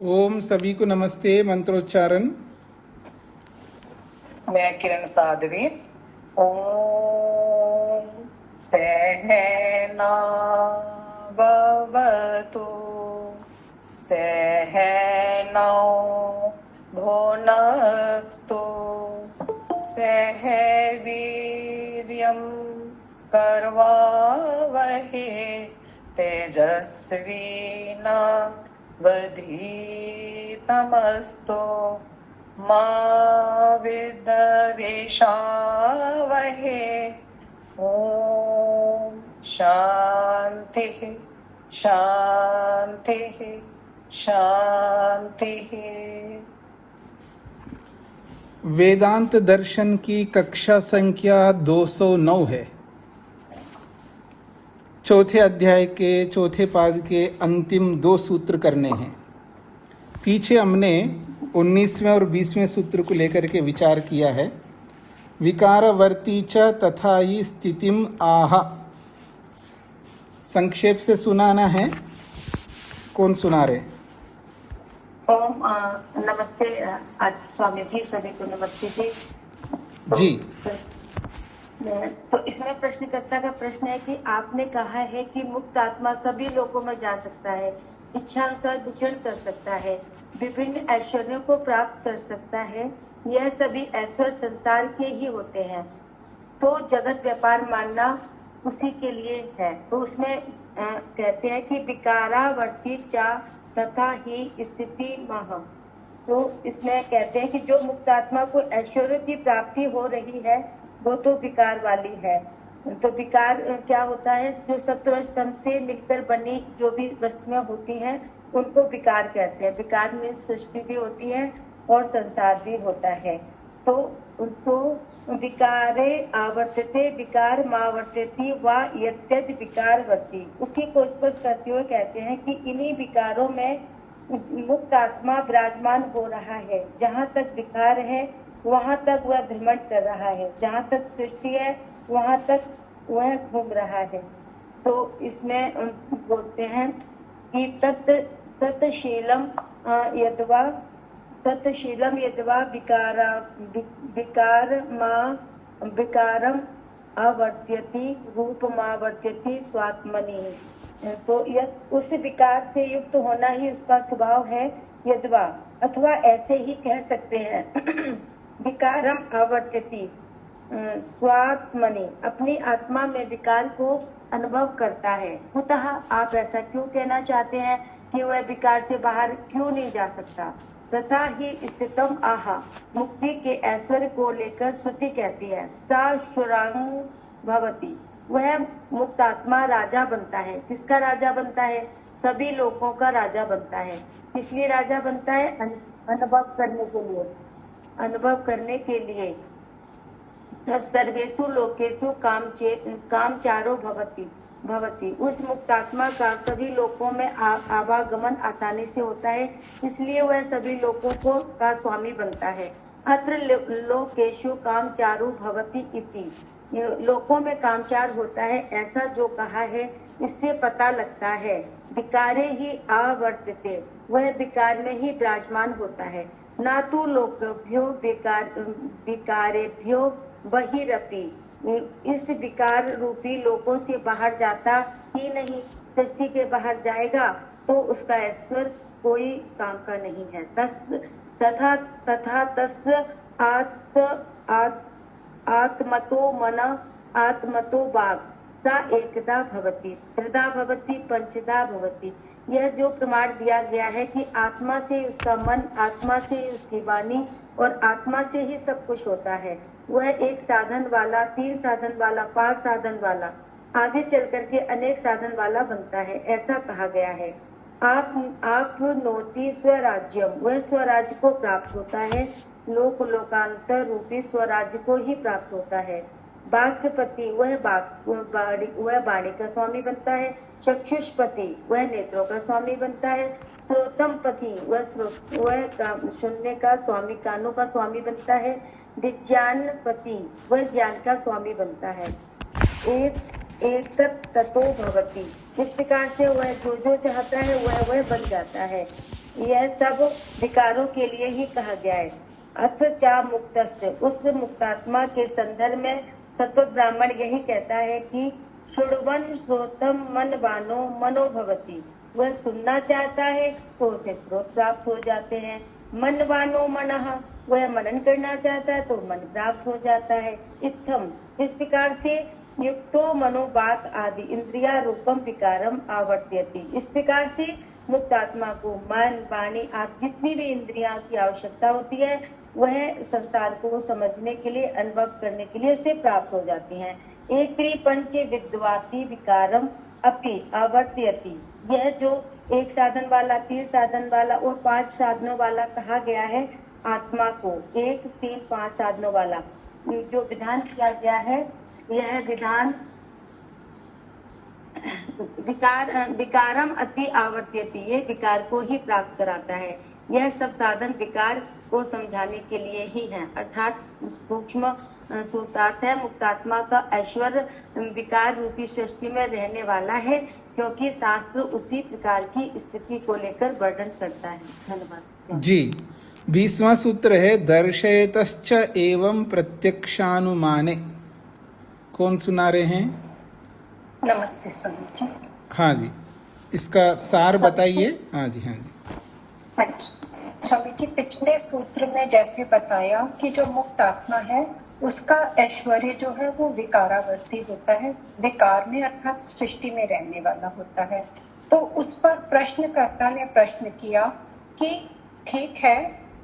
ओम सभी को नमस्ते। मंत्रोच्चारण। मैं किरण साध्वी। ओम सहनावतु सहनौ भुनक्तु सह वीर्यं करवावहै तेजस्विनावधीतमस्तु मा विद्विषावहै। ओम शांति शांति शांति। वेदांत दर्शन की कक्षा संख्या 209 है। चौथे अध्याय के चौथे पाद के अंतिम 2 सूत्र करने हैं। पीछे हमने 19वें और 20वें सूत्र को लेकर के विचार किया है। विकारवर्ती च तथा ही स्थितिम आह। संक्षेप से सुनाना है। कौन सुना रहे? ओम नमस्ते स्वामी जी, सभी को नमस्ते जी। जी। तो इसमें प्रश्नकर्ता का प्रश्न है कि आपने कहा है कि मुक्त आत्मा सभी लोगों में जा सकता है, इच्छा अनुसार विचरण कर सकता है, विभिन्न ऐश्वर्यों को प्राप्त कर सकता है। यह सभी ऐश्वर्य संसार के ही होते हैं, तो जगत व्यापार मानना उसी के लिए है। तो उसमें कहते हैं कि विकारावर्ती चा तथा ही स्थिति मह। तो इसमें कहते हैं कि जो मुक्त आत्मा को ऐश्वर्य की प्राप्ति हो रही है वो तो विकार वाली है। तो विकार क्या होता है? जो सत्व स्तंभ से मिलकर बनी जो भी वस्तुएं होती हैं उनको विकार कहते हैं। विकार में सृष्टि भी होती है और संसार भी होता है। तो विकारे आवर्तते विकार मावर्तती व यद्यद विकारवर्ती। उसी को स्पष्ट करते हुए कहते हैं कि इन्हीं विकारों में मुक्त आत्मा विराजमान हो रहा है। जहाँ तक विकार है वहाँ तक वह भ्रमण कर रहा है, जहाँ तक सृष्टि है वहाँ तक वह घूम रहा है। तो इसमें बोलते हैं कि तत्शीलम यद्वा विकारम अवर्त्यति रूपमावर्त्यति स्वात्मनि। तो यह उस विकार से युक्त होना ही उसका स्वभाव है। यद्वा अथवा ऐसे ही कह सकते हैं विकारम अवर्त्यति स्वात्मनि, अपनी आत्मा में विकार को अनुभव करता है। कुतः आप ऐसा क्यों कहना चाहते हैं कि वह विकार से बाहर क्यों नहीं जा सकता? तथा ही स्थितम आहा, मुक्ति के ऐश्वर्य को लेकर श्रुति कहती है सा शुरांग भवती, वह मुक्त आत्मा राजा बनता है। किसका राजा बनता है? सभी लोगों का राजा बनता है। इसलिए राजा बनता है अनुभव करने के लिए। सर्वेषु लोकेषु कामचारो भवति, उस मुक्त आत्मा का सभी लोकों में आवागमन आसानी से होता है, इसलिए वह सभी लोगों को का स्वामी बनता है। अत्र लोकेषु कामचारो भवति इति, लोकों में कामचार होता है ऐसा जो कहा है इससे पता लगता है। विकारे ही आवर्तते, वह विकार में ही विराजमान होता है। ना तो लोकभ्यो विकारेभ्यो बहिरपि, इस विकार रूपी लोगों से बाहर जाता ही नहीं। सृष्टि के बाहर जाएगा तो उसका ऐश्वर्य कोई काम का नहीं है। तथा तस् आत्मतो मन आत्मतो बाग सा एकदा भवति त्रिधा भवति पंचदा भवति। यह जो प्रमाण दिया गया है कि आत्मा से उसका मन, आत्मा से उसकी वाणी और आत्मा से ही सब कुछ होता है, वह एक साधन वाला, 3 साधन वाला, 5 साधन वाला, आगे चल करके अनेक साधन वाला बनता है, ऐसा कहा गया है। आप नोति स्वराज्यम, वह स्वराज्य को प्राप्त होता है। लोकांतर रूपी स्वराज्य को ही प्राप्त होता है। बाक्यपति, वह वाणी का स्वामी बनता है। चक्षुष्पति, वह नेत्रों का स्वामी बनता है। श्रोतमपति, वह सुनने का स्वामी, कानों का स्वामी बनता है। विज्ञानपति, वह ज्ञान का स्वामी बनता है। एक ततो भवति, इस प्रकार से वह जो चाहता है वह बन जाता है। यह सब विकारों के लिए ही कहा गया है। अथ चा मुक्तस्य, उस मुक्तात्मा के संदर्भ में सत्व ब्राह्मण यही कहता है कि श्रुण्वन् श्रोतम मनवानो मनोभवति, वह सुनना चाहता है तो उसे स्रोत प्राप्त हो जाते हैं। मनवानो मनः, वह मनन करना चाहता है तो मन प्राप्त हो जाता है। इत्थम, इस प्रकार से युक्तो मनोबात आदि इंद्रिया रूपम विकारम आवर्त्यति, इस प्रकार से मुक्त आत्मा को मन वाणी आदि जितनी भी इंद्रियां की आवश्यकता होती है वह संसार को समझने के लिए, अनुभव करने के लिए उसे प्राप्त हो जाती हैं। एक पंच विद्वाति विकारम अपि आवर्त्यति, यह जो एक साधन वाला, 3 साधन वाला और 5 साधनों वाला कहा गया है आत्मा को, 1 3 5 साधनों वाला जो विधान किया गया है, यह विधान विकारम अति आवर्त्यति, ये विकार को ही प्राप्त कराता है। यह सब साधन विकार को समझाने के लिए ही है। अर्थात सूक्ष्म सूत्रार्थ है, मुक्तात्मा का ऐश्वर्य विकार रूपी सृष्टि में रहने वाला है, क्योंकि शास्त्र उसी प्रकार की स्थिति को लेकर वर्णन करता है। धन्यवाद जी। 20वां सूत्र है दर्शयतश्च एवं प्रत्यक्षानुमाने। कौन सुना रहे हैं? नमस्ते स्वामी जी। हाँ जी, इसका सार बताइए। हाँ जी, हाँ जी। अच्छा स्वामी जी, पिछले सूत्र में जैसे बताया कि जो मुक्त आत्मा है उसका ऐश्वर्य जो है वो विकारावर्ती होता है, विकार में अर्थात सृष्टि में रहने वाला होता है। तो उस पर प्रश्नकर्ता ने प्रश्न किया कि ठीक है,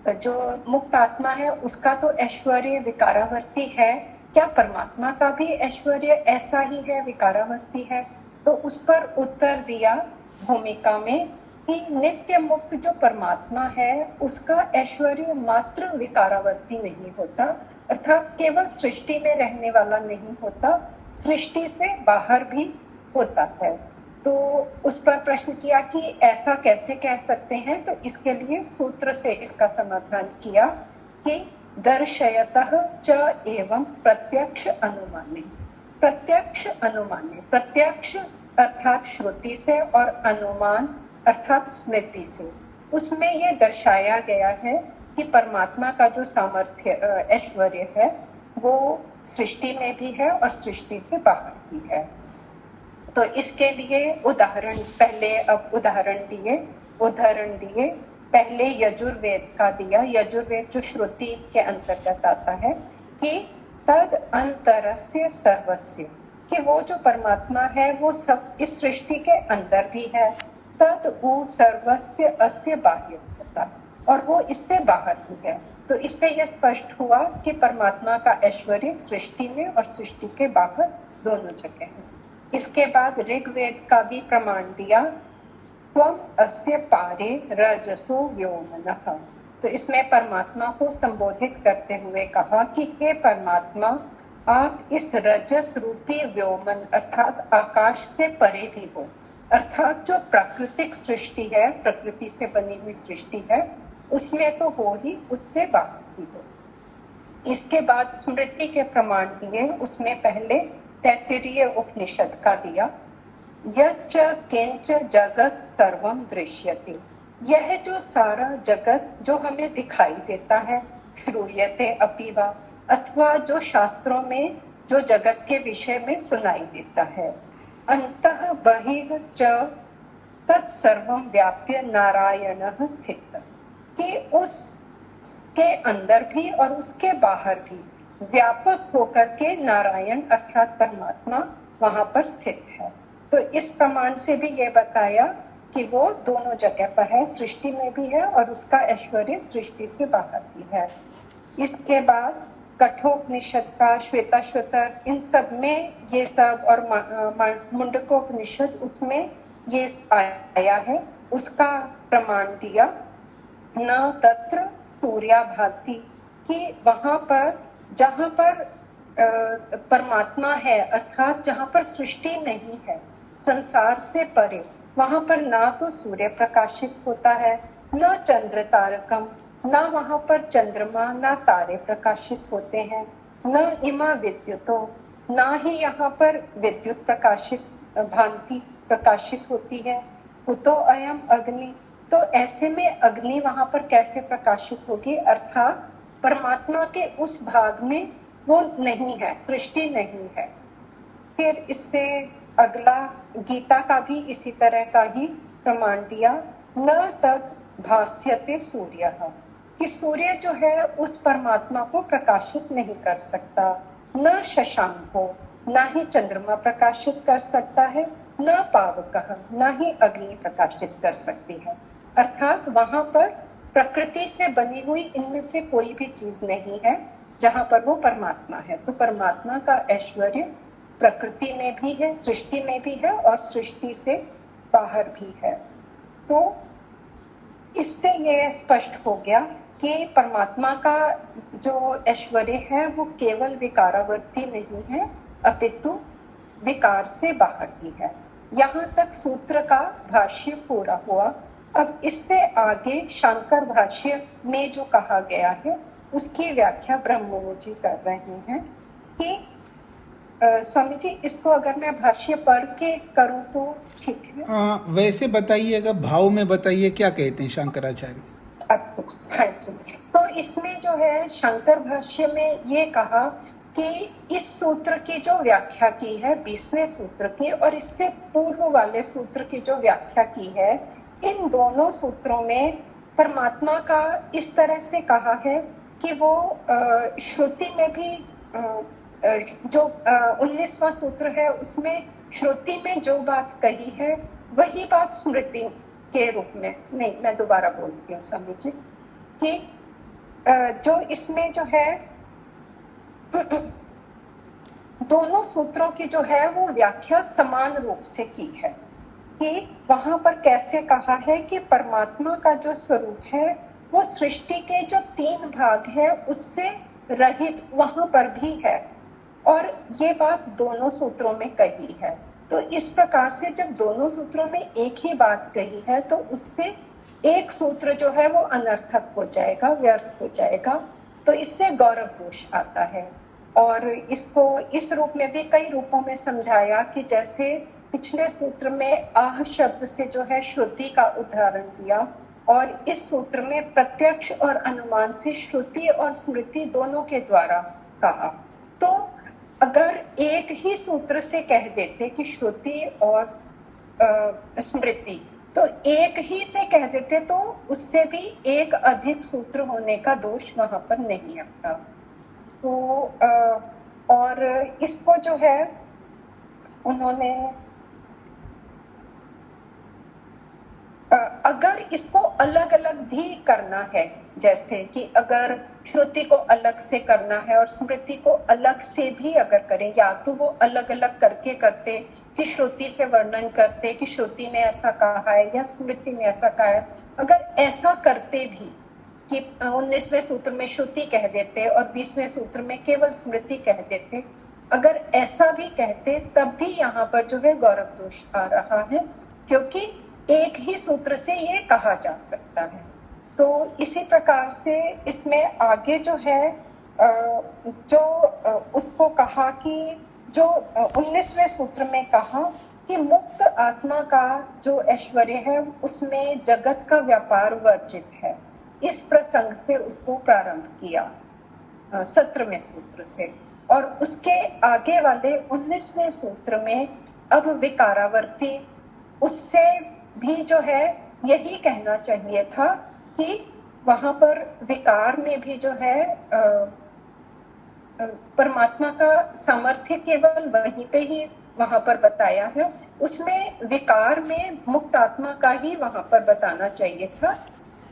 जो मुक्त आत्मा है उसका तो ऐश्वर्य विकारावर्ती है, क्या परमात्मा का भी ऐश्वर्य ऐसा ही है, विकारावर्ती है? तो उस पर उत्तर दिया भूमिका में कि नित्य मुक्त जो परमात्मा है उसका ऐश्वर्य मात्र विकारावर्ती नहीं होता, अर्थात केवल सृष्टि में रहने वाला नहीं होता, सृष्टि से बाहर भी होता है। तो उस पर प्रश्न किया कि ऐसा कैसे कह सकते हैं? तो इसके लिए सूत्र से इसका समाधान किया कि दर्शयतः च एवं प्रत्यक्ष अनुमाने। प्रत्यक्ष अनुमाने, प्रत्यक्ष अर्थात श्रुति से और अनुमान अर्थात स्मृति से, उसमें यह दर्शाया गया है कि परमात्मा का जो सामर्थ्य ऐश्वर्य है वो सृष्टि में भी है और सृष्टि से बाहर भी है। तो इसके लिए उदाहरण पहले, अब उदाहरण दिए पहले यजुर्वेद का दिया। यजुर्वेद जो श्रुति के अंतर्गत आता है कि तद अंतरस्य सर्वस्य, कि वो जो परमात्मा है वो सब इस सृष्टि के अंदर भी है। तद उ सर्वस्य अस्य बाह्यता, और वो इससे बाहर भी है। तो इससे यह स्पष्ट हुआ कि परमात्मा का ऐश्वर्य सृष्टि में और सृष्टि के बाहर दोनों जगह है। इसके बाद ऋग्वेद का भी प्रमाण दिया, त्वम अस्य पारे रजसो व्योमनः। तो इसमें परमात्मा को संबोधित करते हुए कहा कि हे परमात्मा, आप इस रजस रूपी व्योमन अर्थात आकाश से परे भी हो, अर्थात जो प्राकृतिक सृष्टि है, प्रकृति से बनी हुई सृष्टि है, उसमें तो हो ही, उससे बाहर भी हो। इसके बाद स्मृति के प्रमाण दिए। उसमें पहले तैत्तिरीय उपनिषद का दिया, यच्च किंच जगत सर्वम दृश्यते, यह जो सारा जगत जो हमें दिखाई देता है, श्रूयते अपि वा, अथवा जो शास्त्रों में जो जगत के विषय में सुनाई देता है, अंतः बहिः च तत्सर्वं व्याप्य नारायणः स्थितः, कि उसके अंदर भी और उसके बाहर भी व्यापक होकर के नारायण अर्थात परमात्मा वहां पर स्थित है। तो इस प्रमाण से भी ये बताया कि वो दोनों जगह पर है, सृष्टि में भी है और उसका ऐश्वर्य सृष्टि से बाहर भी है। इसके बाद कठोपनिषद का, श्वेताश्वतर, इन सब में ये सब, और मुंडकोपनिषद उसमें ये आया है, उसका प्रमाण दिया। न तत्र सूर्या भाति, कि वहां पर जहां पर परमात्मा है अर्थात जहां पर सृष्टि नहीं है, संसार से परे, वहां पर ना तो सूर्य प्रकाशित होता है, न चंद्र तारकम, ना वहां पर चंद्रमा ना तारे प्रकाशित होते हैं, न इमा विद्युतो, ना ही यहाँ पर विद्युत प्रकाशित भांति प्रकाशित होती है। कुतो अयम अग्नि, तो ऐसे में अग्नि वहां पर कैसे प्रकाशित होगी, अर्थात परमात्मा के उस भाग में वो नहीं है, सृष्टि नहीं है। फिर इससे अगला गीता का भी इसी तरह का ही प्रमाण दिया, न तद भास्यते सूर्यः, कि सूर्य जो है उस परमात्मा को प्रकाशित नहीं कर सकता, न शशांको, न ही चंद्रमा प्रकाशित कर सकता है, न पावकः, न ही अग्नि प्रकाशित कर सकती है। अर्थात वहां पर प्रकृति से बनी हुई इनमें से कोई भी चीज नहीं है जहां पर वो परमात्मा है। तो परमात्मा का ऐश्वर्य प्रकृति में भी है, सृष्टि में भी है और सृष्टि से बाहर भी है। तो इससे ये स्पष्ट हो गया कि परमात्मा का जो ऐश्वर्य है वो केवल विकारावर्ती नहीं है, अपितु विकार से बाहर ही है। यहाँ तक सूत्र का भाष्य पूरा हुआ। अब इससे आगे शंकर भाष्य में जो कहा गया है उसकी व्याख्या ब्रह्ममुनि जी कर रहे हैं कि स्वामी जी इसको अगर मैं भाष्य पढ़ के करूँ तो ठीक है। वैसे बताइएगा, भाव में बताइए क्या कहते हैं शंकराचार्य। हाँ जी, तो इसमें जो है शंकर भाष्य में ये कहा कि इस सूत्र की जो व्याख्या की है 20वें सूत्र की और इससे पूर्व वाले सूत्र की जो व्याख्या की है, इन दोनों सूत्रों में परमात्मा का इस तरह से कहा है कि वो श्रुति में भी जो 19वां सूत्र है उसमें श्रुति में जो बात कही है वही बात स्मृति के रूप में, नहीं मैं दोबारा बोलती हूँ स्वामी जी, कि जो इसमें जो है दोनों सूत्रों की जो है वो व्याख्या समान रूप से की है कि वहां पर कैसे कहा है कि परमात्मा का जो स्वरूप है वो सृष्टि के जो 3 भाग है उससे रहित वहां पर भी है, और ये बात दोनों सूत्रों में कही है। तो इस प्रकार से जब दोनों सूत्रों में एक ही बात कही है तो उससे एक सूत्र जो है वो अनर्थक हो जाएगा, व्यर्थ हो जाएगा। तो इससे गौरव दोष आता है। और इसको इस रूप में भी कई रूपों में समझाया कि जैसे पिछले सूत्र में आह शब्द से जो है श्रुति का उदाहरण दिया और इस सूत्र में प्रत्यक्ष और अनुमान से श्रुति और स्मृति दोनों के द्वारा कहा। तो अगर एक ही सूत्र से कह देते कि श्रुति और स्मृति, तो एक ही से कह देते तो उससे भी एक अधिक सूत्र होने का दोष वहां पर नहीं आता। तो और इसको जो है उन्होंने अगर इसको अलग अलग भी करना है, जैसे कि अगर श्रुति को अलग से करना है और स्मृति को अलग से भी अगर करें, या तो वो अलग अलग करके करते कि श्रुति से वर्णन करते कि श्रुति में ऐसा कहा है या स्मृति में ऐसा कहा है, अगर ऐसा करते भी कि 19वें सूत्र में श्रुति कह देते और 20वें सूत्र में केवल स्मृति कह देते, अगर ऐसा भी कहते तब भी यहाँ पर जो है गौरव दोष आ रहा है, क्योंकि एक ही सूत्र से ये कहा जा सकता है। तो इसी प्रकार से इसमें आगे जो है जो उसको कहा कि जो 19वें सूत्र में कहा कि मुक्त आत्मा का जो ऐश्वर्य है उसमें जगत का व्यापार वर्जित है, इस प्रसंग से उसको प्रारंभ किया 17वें सूत्र से। और उसके आगे वाले 19वें सूत्र में अब विकारावर्ती, उससे भी जो है यही कहना चाहिए था कि वहां पर विकार में भी जो है परमात्मा का सामर्थ्य केवल वहीं पे ही वहां पर बताया है, उसमें विकार में मुक्त आत्मा का ही वहां पर बताना चाहिए था,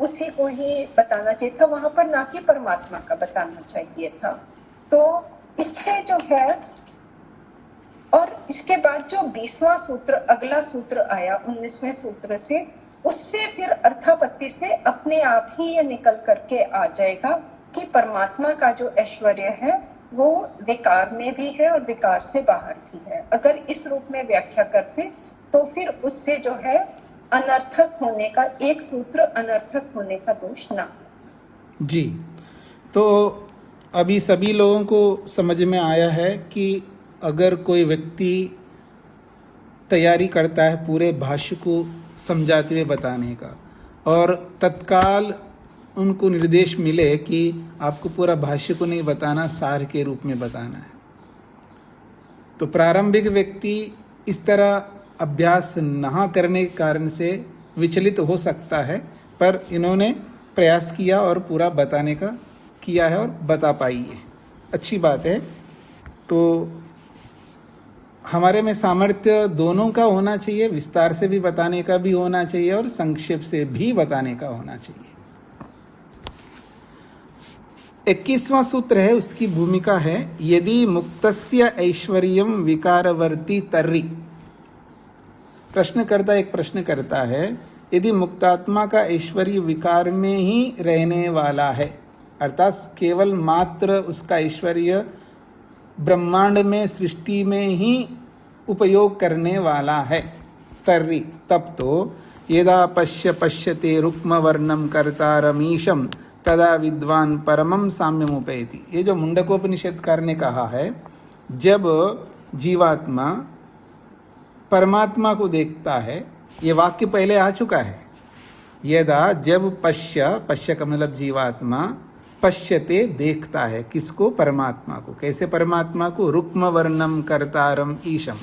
उसी को ही बताना चाहिए था वहां पर, ना कि परमात्मा का बताना चाहिए था। तो इससे जो है, और इसके बाद जो 20वां सूत्र, अगला सूत्र आया 19वें सूत्र से, उससे फिर अर्थापत्ति से अपने आप ही ये निकल करके आ जाएगा कि परमात्मा का जो ऐश्वर्य है वो विकार में भी है और विकार से बाहर भी है। अगर इस रूप में व्याख्या करते तो फिर उससे जो है अनर्थक होने का, एक सूत्र अनर्थक होने का दोष ना। जी, तो अभी सभी लोगों को समझ में आया है कि अगर कोई व्यक्ति तैयारी करता है पूरे भाष्य को समझाते हुए बताने का, और तत्काल उनको निर्देश मिले कि आपको पूरा भाष्य को नहीं बताना, सार के रूप में बताना है। तो प्रारंभिक व्यक्ति इस तरह अभ्यास न करने के कारण से विचलित हो सकता है, पर इन्होंने प्रयास किया और पूरा बताने का किया है और बता पाई है, अच्छी बात है। तो हमारे में सामर्थ्य दोनों का होना चाहिए, विस्तार से भी बताने का भी होना चाहिए और संक्षेप से भी बताने का होना चाहिए। 21वां सूत्र है, उसकी भूमिका है यदि मुक्तस्य ऐश्वर्यम विकारवर्ती तर्हि। प्रश्नकर्ता एक प्रश्न करता है, यदि मुक्तात्मा का ऐश्वर्य विकार में ही रहने वाला है, अर्थात केवल मात्र उसका ऐश्वर्य ब्रह्मांड में, सृष्टि में ही उपयोग करने वाला है, तर्हि तब तो यदा पश्यते रुक्म वर्णम कर्तारमीशम तदा विद्वान परमम साम्यमुपैति। ये जो मुंडकोपनिषदकार ने कहा है, जब जीवात्मा परमात्मा को देखता है, ये वाक्य पहले आ चुका है, यदा जब पश्य का मतलब जीवात्मा, पश्यते देखता है, किसको? परमात्मा को। कैसे परमात्मा को? रुक्म वर्णम कर्तारम ईशम,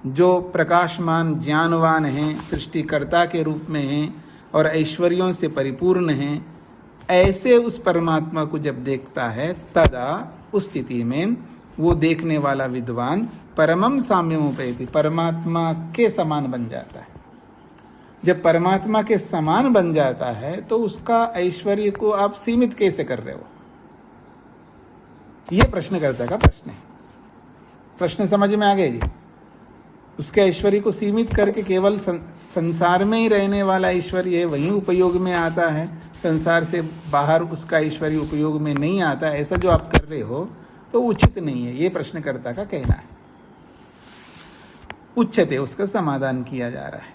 जो प्रकाशमान ज्ञानवान हैं, सृष्टिकर्ता के रूप में हैं और ऐश्वर्यों से परिपूर्ण हैं, ऐसे उस परमात्मा को जब देखता है, तदा उस स्थिति में वो देखने वाला विद्वान परमम साम्यमुपैति, परमात्मा के समान बन जाता है। जब परमात्मा के समान बन जाता है तो उसका ऐश्वर्य को आप सीमित कैसे कर रहे हो? ये प्रश्नकर्ता का प्रश्न है। प्रश्न समझ में आ गया जी? उसके ऐश्वर्य को सीमित करके केवल संसार में ही रहने वाला ऐश्वर्य है, वहीं उपयोग में आता है, संसार से बाहर उसका ऐश्वर्य उपयोग में नहीं आता, ऐसा जो आप कर रहे हो तो उचित नहीं है, ये प्रश्नकर्ता का कहना है। उच्चते, उसका समाधान किया जा रहा है।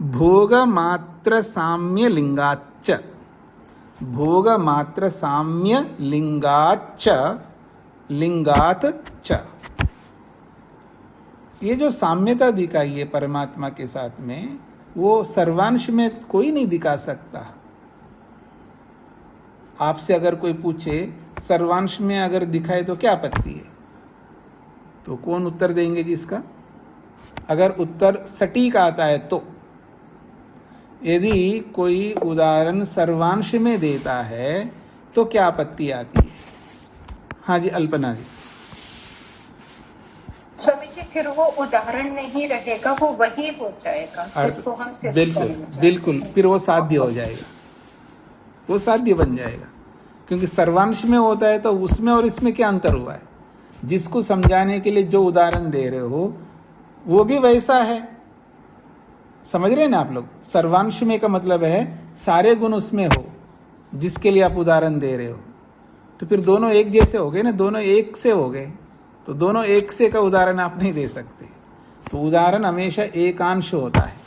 भोग मात्र साम्य लिंगाच्च, भोग मात्र साम्य लिंगाच्च, लिंगात च, ये जो साम्यता दिखाई है परमात्मा के साथ में, वो सर्वांश में कोई नहीं दिखा सकता। आपसे अगर कोई पूछे सर्वांश में अगर दिखाए तो क्या आपत्ति है, तो कौन उत्तर देंगे जिसका? अगर उत्तर सटीक आता है तो। यदि कोई उदाहरण सर्वांश में देता है तो क्या आपत्ति आती है? हाँ जी, अल्पना जी। स्वामी जी, फिर वो उदाहरण नहीं रहेगा, वो वही हो जाएगा जिसको हम सिद्ध बिल्कुल करेंगे। बिल्कुल, फिर वो साध्य हो जाएगा, वो साध्य बन जाएगा। क्योंकि सर्वांश में होता है तो उसमें और इसमें क्या अंतर हुआ है? जिसको समझाने के लिए जो उदाहरण दे रहे हो वो भी वैसा है, समझ रहे हैं ना आप लोग? सर्वांश में का मतलब है सारे गुण उसमें हो जिसके लिए आप उदाहरण दे रहे हो, तो फिर दोनों एक जैसे हो गए ना, दोनों एक से हो गए, तो दोनों एक से का उदाहरण आप नहीं दे सकते। तो उदाहरण हमेशा एकांश होता है,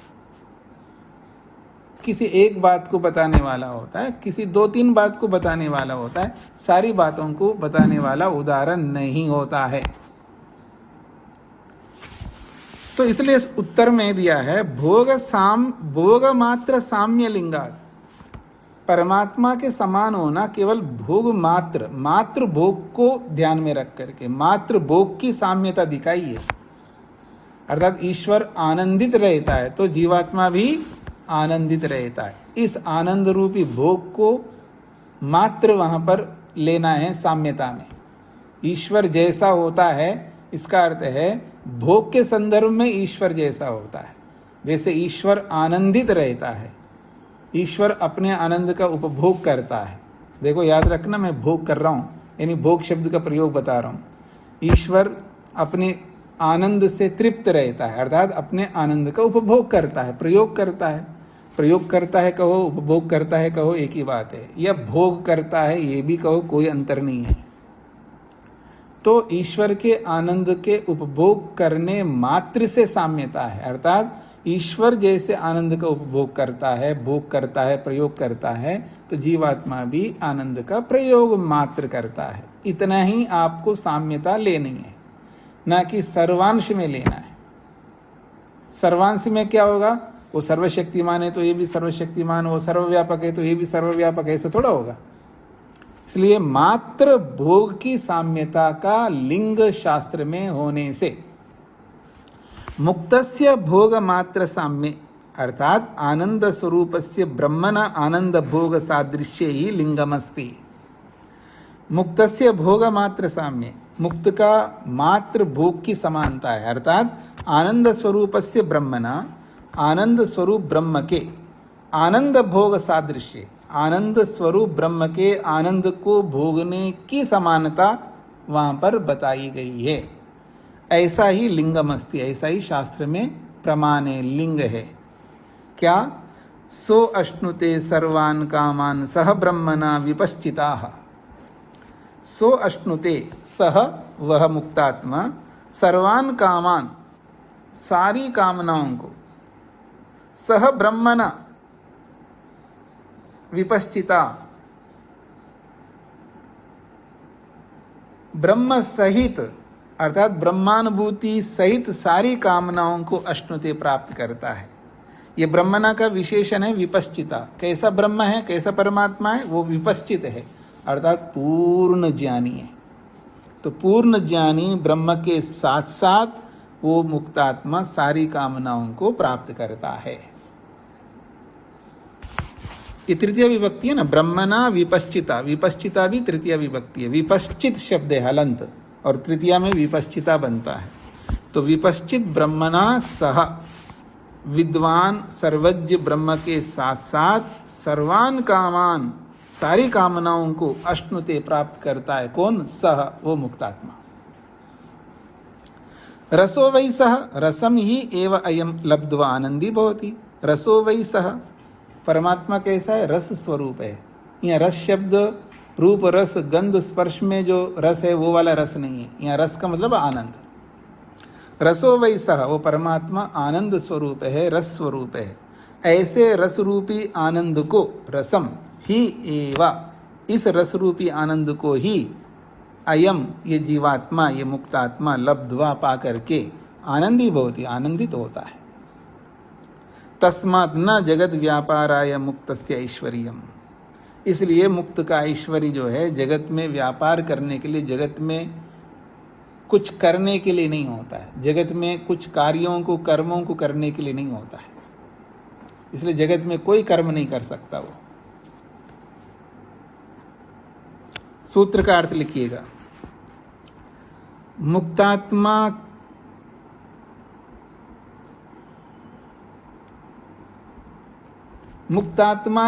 किसी एक बात को बताने वाला होता है, किसी 2-3 बात को बताने वाला होता है, सारी बातों को बताने वाला उदाहरण नहीं होता है। तो इसलिए इस उत्तर में दिया है भोग मात्र साम्य लिंगात, परमात्मा के समान होना केवल भोग मात्र भोग को ध्यान में रख करके, मात्र भोग की साम्यता दिखाई है। अर्थात ईश्वर आनंदित रहता है तो जीवात्मा भी आनंदित रहता है। इस आनंद रूपी भोग को मात्र वहां पर लेना है साम्यता में। ईश्वर जैसा होता है, इसका अर्थ है भोग के संदर्भ में ईश्वर जैसा होता है। जैसे ईश्वर आनंदित रहता है, ईश्वर अपने आनंद का उपभोग करता है। देखो याद रखना, मैं भोग कर रहा हूँ, यानी भोग शब्द का प्रयोग बता रहा हूँ। ईश्वर अपने आनंद से तृप्त रहता है, अर्थात अपने आनंद का उपभोग करता है, प्रयोग करता है। प्रयोग करता है कहो, उपभोग करता है कहो, एक ही बात है। या भोग करता है ये भी कहो, कोई अंतर नहीं है। तो ईश्वर के आनंद के उपभोग करने मात्र से साम्यता है, अर्थात ईश्वर जैसे आनंद का उपभोग करता है, भोग करता है, प्रयोग करता है, तो जीवात्मा भी आनंद का प्रयोग मात्र करता है। इतना ही आपको साम्यता लेनी है, ना कि सर्वांश में लेना है। सर्वांश में क्या होगा? वो सर्वशक्तिमान है तो ये भी सर्वशक्तिमान, वो सर्वव्यापक है तो ये भी सर्वव्यापक है, ऐसा थोड़ा होगा। इसलिए मात्र भोग की साम्यता का लिंग शास्त्र में होने से मुक्तस्य भोग मात्र साम्य अर्थात आनंद स्वरूपस्य ब्रह्मण आनंद भोग सादृश्य ही लिंगमस्ति। मुक्तस्य भोग मात्र साम्य, मुक्त का मात्र भोग की समानता है, अर्थात आनंद स्वरूपस्य ब्रह्मण आनंद स्वरूप ब्रह्म के आनंद भोग सादृश्य, आनंद स्वरूप ब्रह्म के आनंद को भोगने की समानता वहाँ पर बताई गई है। ऐसा ही लिंगमस्ति, ऐसा ही शास्त्र में प्रमाण है, लिंग है। क्या? सो अश्नुते सर्वान् कामान् सह ब्रह्मणा विपश्चिताः। सो अश्नुते, सह वह मुक्तात्मा, सर्वान् कामान् सारी कामनाओं को, सह ब्रह्मणा विपश्चिता ब्रह्म सहित अर्थात ब्रह्मानुभूति सहित सारी कामनाओं को अश्नुते प्राप्त करता है। ये ब्रह्मणा का विशेषण है विपश्चिता। कैसा ब्रह्म है, कैसा परमात्मा है? वो विपश्चित है अर्थात पूर्ण ज्ञानी है। तो पूर्ण ज्ञानी ब्रह्म के साथ साथ वो मुक्तात्मा सारी कामनाओं को प्राप्त करता है। ये तृतीय विभक्ति है ना, ब्रह्मणा विपश्चिता। विपश्चिता भी तृतीय विभक्ति है। विपश्चित शब्द है हलंत और तृतीया में विपश्चिता बनता है। तो विपश्चित ब्रह्मणा सह, विद्वान सर्वज्ञ ब्रह्म के साथ साथ सर्वान कामान सारी कामनाओं को अश्नुते प्राप्त करता है। कौन? सह, वो मुक्तात्मा। रसो वै सह, रसम ही एव अयम लब्ध्वा आनंदी भवति। रसो वै सह, परमात्मा कैसा है? रस स्वरूप है। यहाँ रस शब्द रूप रस गंध स्पर्श में जो रस है वो वाला रस नहीं है। यहाँ रस का मतलब आनंद। रसो वै सह, वो परमात्मा आनंद स्वरूप है, रस स्वरूप है। ऐसे रस रूपी आनंद को, रसम ही एवा, इस रस रूपी आनंद को ही अयम, ये जीवात्मा, ये मुक्तात्मा लब्ध्वा पा करके आनंदी भवति, आनंदित होता है। तस्मात् न जगत व्यापाराय मुक्तस्य ऐश्वर्यम, इसलिए मुक्त का ऐश्वर्य जो है जगत में व्यापार करने के लिए, जगत में कुछ करने के लिए नहीं होता है। जगत में कुछ कार्यों को, कर्मों को करने के लिए नहीं होता है। इसलिए जगत में कोई कर्म नहीं कर सकता वो। सूत्र का अर्थ लिखिएगा। मुक्तात्मा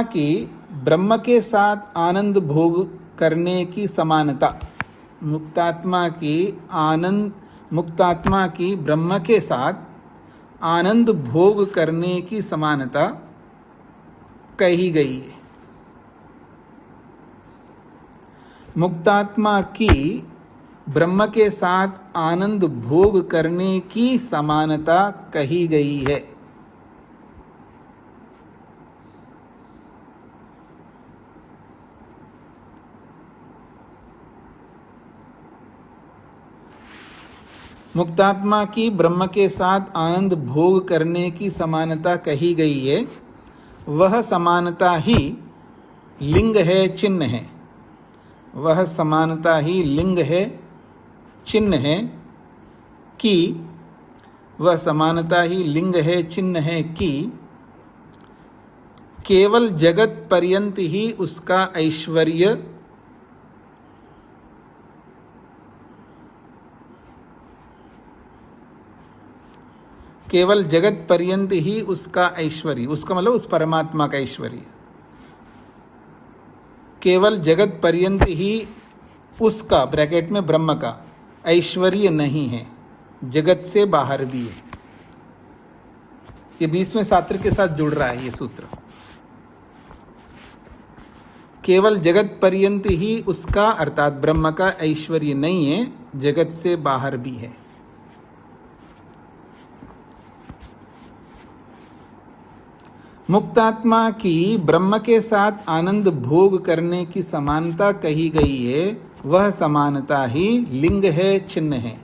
की ब्रह्म के साथ आनंद भोग करने की समानता, मुक्तात्मा की ब्रह्म के साथ आनंद भोग करने की समानता कही गई है। मुक्तात्मा की ब्रह्म के साथ आनंद भोग करने की समानता कही गई है। मुक्तात्मा की ब्रह्म के साथ आनंद भोग करने की समानता कही गई है। वह समानता ही लिंग है, चिन्ह है। वह समानता ही लिंग है, चिन्ह है कि, वह समानता ही लिंग है, चिन्ह है कि केवल जगत पर्यंत ही उसका ऐश्वर्य केवल जगत पर्यंत ही उसका ऐश्वर्य, उसका मतलब उस परमात्मा का ऐश्वर्य, केवल जगत पर्यंत ही उसका, ब्रैकेट में ब्रह्म का ऐश्वर्य नहीं है, जगत से बाहर भी है। ये 20वें सात्र के साथ जुड़ रहा है ये सूत्र। केवल जगत पर्यंत ही उसका अर्थात ब्रह्म का ऐश्वर्य नहीं है, जगत से बाहर भी है। मुक्तात्मा की ब्रह्म के साथ आनंद भोग करने की समानता कही गई है। वह समानता ही लिंग है, चिन्ह है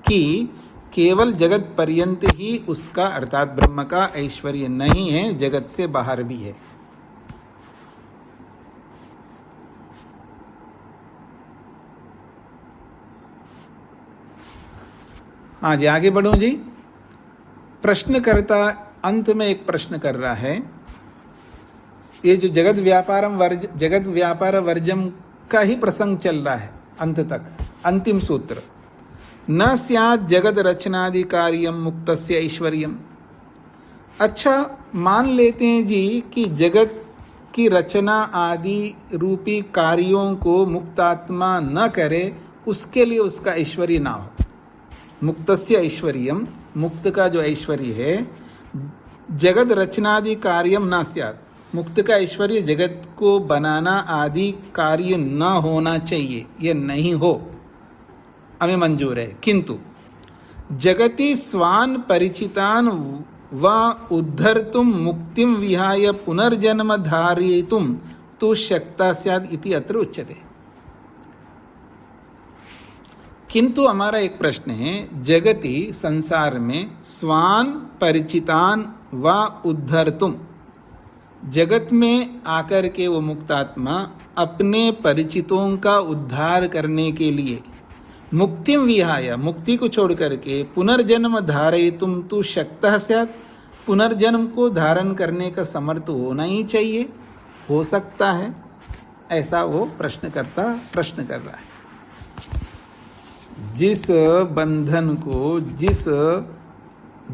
कि केवल जगत पर्यंत ही उसका अर्थात ब्रह्म का ऐश्वर्य नहीं है, जगत से बाहर भी है। हाँ जी, आगे बढ़ूं जी। प्रश्नकर्ता अंत में एक प्रश्न कर रहा है। ये जो जगत व्यापार वर्जम का ही प्रसंग चल रहा है अंत तक। अंतिम सूत्र, न स्यात् जगत रचनादि कार्यम मुक्तस्य ऐश्वर्यम। अच्छा, मान लेते हैं जी कि जगत की रचना आदि रूपी कार्यों को मुक्तात्मा न करे, उसके लिए उसका ऐश्वर्य ना हो। मुक्तस्य ऐश्वर्यम, मुक्त का जो ऐश्वर्य है, जगत रचनादि कार्यम न स्यात्, मुक्त का ऐश्वर्य जगत को बनाना आदि कार्य न होना चाहिए, यह नहीं हो, हमें मंजूर है। किंतु जगति स्वान परिचितान व उद्धर्तुम मुक्तिम विहाय पुनर्जन्म धारयितुम तो शक्ता स्यात् इति अत्र उच्यते। किंतु हमारा एक प्रश्न है, जगति संसार में स्वान परिचितान व उद्धर्तुम, जगत में आकर के वो मुक्तात्मा अपने परिचितों का उद्धार करने के लिए मुक्तिम विहाय, मुक्ति को छोड़ करके पुनर्जन्म धारयितुम तु शक्तः स्यात्, पुनर्जन्म को धारण करने का समर्थ होना ही चाहिए, हो सकता है, ऐसा वो प्रश्नकर्ता प्रश्न कर रहा है। जिस बंधन को, जिस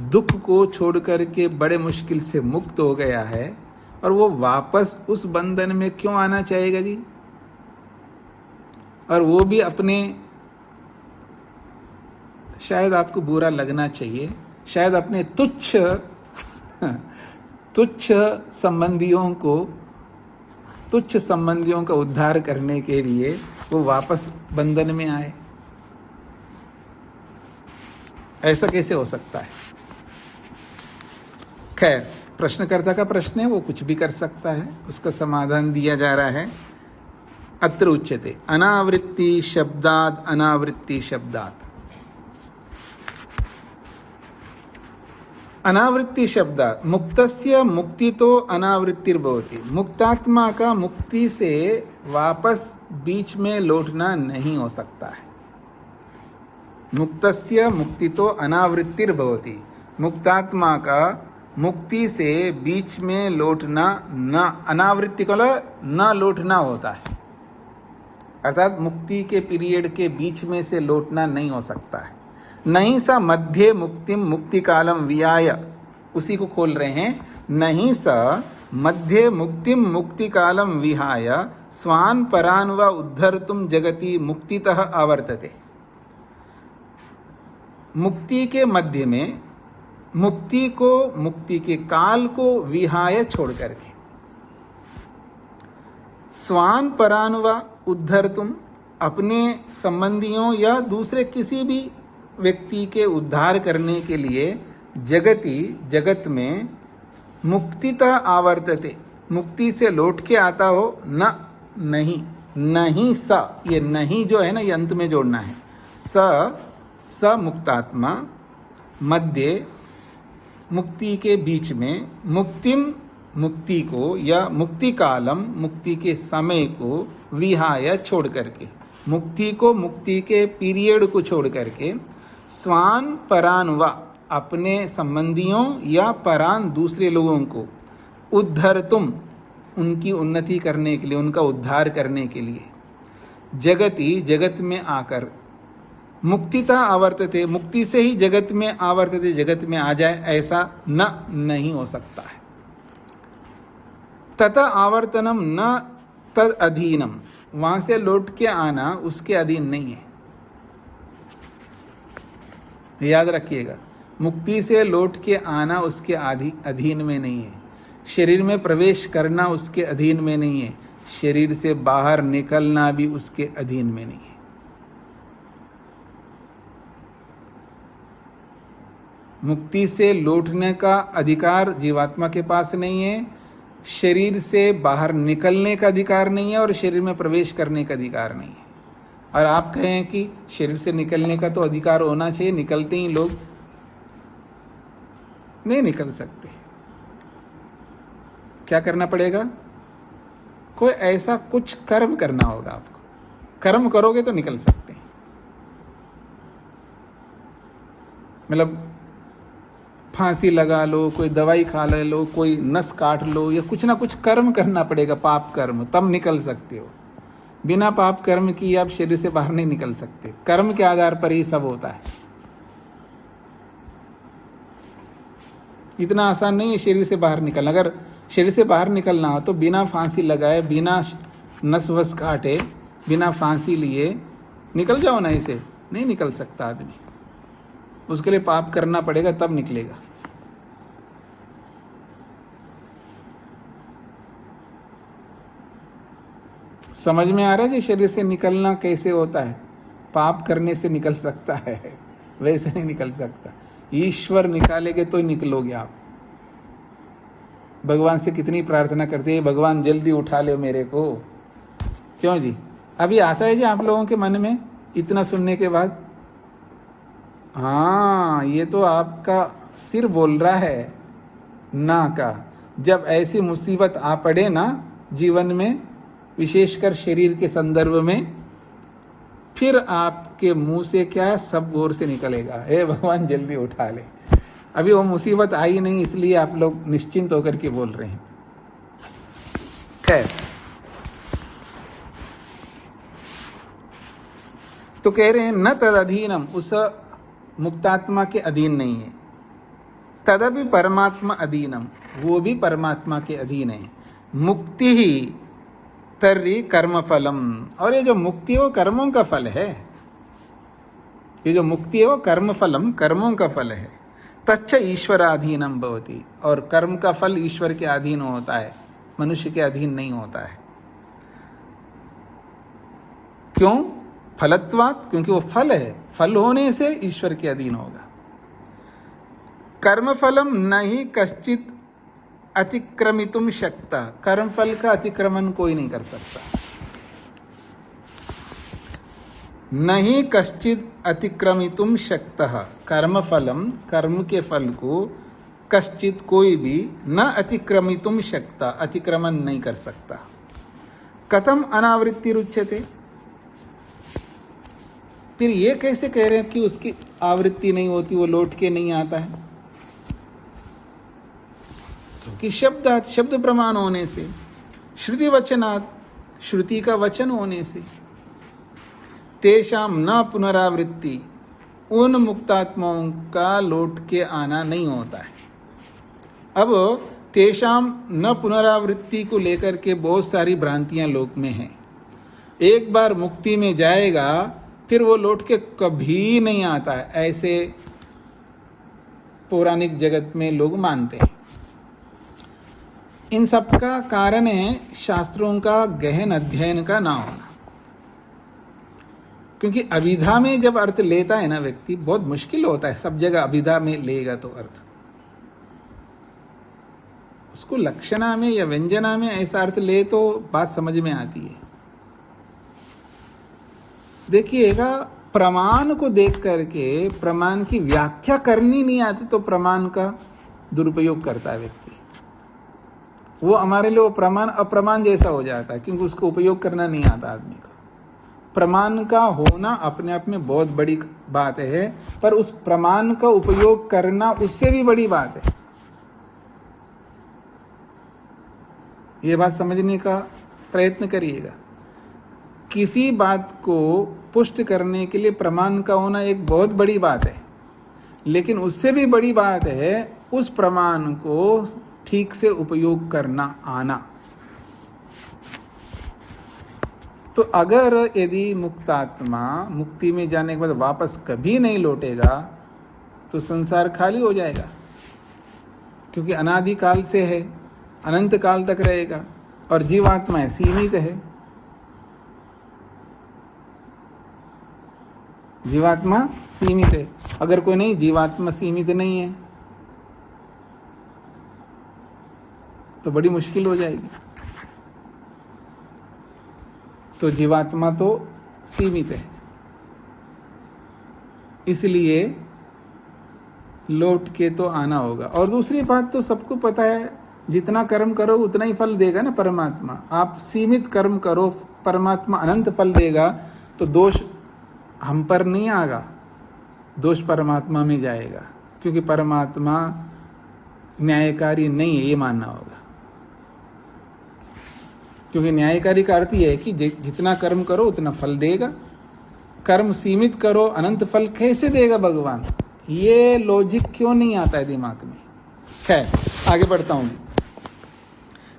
दुख को छोड़ करके बड़े मुश्किल से मुक्त हो गया है, और वो वापस उस बंधन में क्यों आना चाहेगा जी? और वो भी अपने, शायद आपको बुरा लगना चाहिए, शायद अपने तुच्छ संबंधियों का उद्धार करने के लिए वो वापस बंधन में आए। ऐसा कैसे हो सकता है? खैर, प्रश्नकर्ता का प्रश्न है, वो कुछ भी कर सकता है, उसका समाधान दिया जा रहा है। अत्र उच्यते अनावृत्ति शब्दात्, अनावृत्ति शब्दात्। अनावृत्ति शब्दात् मुक्तस्य मुक्ति तो अनावृत्तिर्भवति। मुक्तात्मा का मुक्ति से वापस बीच में लौटना नहीं हो सकता है। मुक्तस्य मुक्ति तो अनावृत्तिर्भवति, मुक्तात्मा का मुक्ति से बीच में लौटना न, अनावृत्ति को न लौटना होता है, अर्थात मुक्ति के पीरियड के बीच में से लौटना नहीं हो सकता है। नहीं सा मध्य मुक्तिम मुक्ति कालम विहाय, उसी को खोल रहे हैं, नहीं सा मध्य मुक्तिम मुक्ति कालम विहाय स्वान परान व उद्धर्तुम जगति मुक्तितः आवर्तते। मुक्ति के मध्य में मुक्ति को, मुक्ति के काल को विहाय छोड़ करके, स्वान परान व उद्धर्तुम, अपने संबंधियों या दूसरे किसी भी व्यक्ति के उद्धार करने के लिए जगति, जगत में मुक्तितः आवर्तते, मुक्ति से लौट के आता हो, न, नहीं, नहीं स, ये नहीं जो है ना, ये अंत में जोड़ना है। स मुक्तात्मा मध्य, मुक्ति के बीच में, मुक्तिम, मुक्ति को, या मुक्ति कालम, मुक्ति के समय को, विहाय छोड़ करके, मुक्ति को, मुक्ति के पीरियड को छोड़ करके, स्वान परान व, अपने संबंधियों या परान दूसरे लोगों को, उद्धर्तुम, उनकी उन्नति करने के लिए, उनका उद्धार करने के लिए, जगति, जगत में आकर, मुक्तितः आवर्तते, मुक्ति से ही जगत में आवर्तते, जगत में आ जाए, ऐसा नहीं हो सकता है। तथा आवर्तनम न तद अधीनम, वहां से लौट के आना उसके अधीन नहीं है, याद रखिएगा। मुक्ति से लौट के आना उसके अधीन में नहीं है, शरीर में प्रवेश करना उसके अधीन में नहीं है, शरीर से बाहर निकलना भी उसके अधीन में नहीं है। मुक्ति से लौटने का अधिकार जीवात्मा के पास नहीं है, शरीर से बाहर निकलने का अधिकार नहीं है, और शरीर में प्रवेश करने का अधिकार नहीं है। और आप कहें कि शरीर से निकलने का तो अधिकार होना चाहिए, निकलते ही लोग नहीं निकल सकते। क्या करना पड़ेगा? कोई ऐसा कुछ कर्म करना होगा आपको। कर्म करोगे तो निकल सकते हैं। मतलब फांसी लगा लो, कोई दवाई खा ले लो, कोई नस काट लो, या कुछ ना कुछ कर्म करना पड़ेगा, पाप कर्म, तब निकल सकते हो। बिना पाप कर्म किए आप शरीर से बाहर नहीं निकल सकते। कर्म के आधार पर ही सब होता है। इतना आसान नहीं है शरीर से बाहर निकलना। अगर शरीर से बाहर निकलना हो तो बिना फांसी लगाए, बिना नस वस काटे, बिना फांसी लिए निकल जाओ ना। ऐसे नहीं निकल सकता आदमी। उसके लिए पाप करना पड़ेगा, तब निकलेगा। समझ में आ रहा है जी शरीर से निकलना कैसे होता है? पाप करने से निकल सकता है, वैसे नहीं निकल सकता। ईश्वर निकालेंगे तो ही निकलोगे आप। भगवान से कितनी प्रार्थना करते हैं, भगवान जल्दी उठा ले मेरे को। क्यों जी? अभी आता है जी आप लोगों के मन में इतना सुनने के बाद? हाँ, ये तो आपका सिर बोल रहा है, ना का। जब ऐसी मुसीबत आ पड़े ना जीवन में, विशेषकर शरीर के संदर्भ में, फिर आपके मुंह से क्या सब ओर से निकलेगा, हे भगवान जल्दी उठा ले। अभी वो मुसीबत आई नहीं, इसलिए आप लोग निश्चिंत होकर के बोल रहे हैं। खैर, तो कह रहे हैं न तद अधीनम, उस मुक्तात्मा के अधीन नहीं है। तदपि परमात्मा अधीनम, वो भी परमात्मा के अधीन है। मुक्ति ही तर्री कर्म फलम, और ये जो मुक्ति है वो कर्मों का फल है। ये जो मुक्ति है वो कर्म फलम, कर्मों का फल है। तच्च ईश्वराधीनम भवति, और कर्म का फल ईश्वर के अधीन होता है, मनुष्य के अधीन नहीं होता है। क्यों? फलत्वात्, क्योंकि वो फल है, फल होने से ईश्वर के अधीन होगा। कर्म फलम नहीं कश्चित अतिक्रमितुम शक्ता, कर्म फल का अतिक्रमण कोई नहीं कर सकता। नहीं कश्चित अतिक्रमितुम शक्तः, कर्म फलम, कर्म के फल को, कश्चित कोई भी, न अतिक्रमितुम शक्ता, अतिक्रमण नहीं कर सकता। कथम अनावृत्ति रुच्यते, फिर ये कैसे कह रहे हैं कि उसकी आवृत्ति नहीं होती, वो लौट के नहीं आता है? क्योंकि शब्दात, शब्द प्रमाण होने से, श्रुति वचनात्, श्रुति का वचन होने से, तेषाम न पुनरावृत्ति, उन मुक्तात्माओं का लौट के आना नहीं होता है। अब तेषाम न पुनरावृत्ति को लेकर के बहुत सारी भ्रांतियां लोक में हैं। एक बार मुक्ति में जाएगा फिर वो लौट के कभी नहीं आता है, ऐसे पौराणिक जगत में लोग मानते हैं। इन सब का कारण है शास्त्रों का गहन अध्ययन का ना होना। क्योंकि अभिधा में जब अर्थ लेता है ना व्यक्ति, बहुत मुश्किल होता है सब जगह अभिधा में लेगा तो अर्थ। उसको लक्षणा में या व्यंजना में ऐसा अर्थ ले तो बात समझ में आती है। देखिएगा, प्रमाण को देख करके प्रमाण की व्याख्या करनी नहीं आती तो प्रमाण का दुरुपयोग करता है व्यक्ति। वो हमारे लिए वो प्रमाण अप्रमाण जैसा हो जाता है, क्योंकि उसको उपयोग करना नहीं आता आदमी को। प्रमाण का होना अपने आप में बहुत बड़ी बात है, पर उस प्रमाण का उपयोग करना उससे भी बड़ी बात है। ये बात समझने का प्रयत्न करिएगा। किसी बात को पुष्ट करने के लिए प्रमाण का होना एक बहुत बड़ी बात है, लेकिन उससे भी बड़ी बात है उस प्रमाण को ठीक से उपयोग करना आना। तो अगर यदि मुक्तात्मा मुक्ति में जाने के बाद वापस कभी नहीं लौटेगा तो संसार खाली हो जाएगा, क्योंकि अनादि काल से है, अनंत काल तक रहेगा, और जीवात्मा सीमित है। जीवात्मा सीमित है। अगर कोई नहीं, जीवात्मा सीमित नहीं है तो बड़ी मुश्किल हो जाएगी। तो जीवात्मा तो सीमित है, इसलिए लौट के तो आना होगा। और दूसरी बात तो सबको पता है, जितना कर्म करो उतना ही फल देगा ना परमात्मा। आप सीमित कर्म करो, परमात्मा अनंत फल देगा, तो दोष हम पर नहीं आएगा, दोष परमात्मा में जाएगा, क्योंकि परमात्मा न्यायकारी नहीं है, ये मानना होगा। क्योंकि न्यायकारी का अर्थ ये है कि जितना कर्म करो उतना फल देगा। कर्म सीमित करो, अनंत फल कैसे देगा भगवान? ये लॉजिक क्यों नहीं आता है दिमाग में? खैर, आगे बढ़ता हूँ।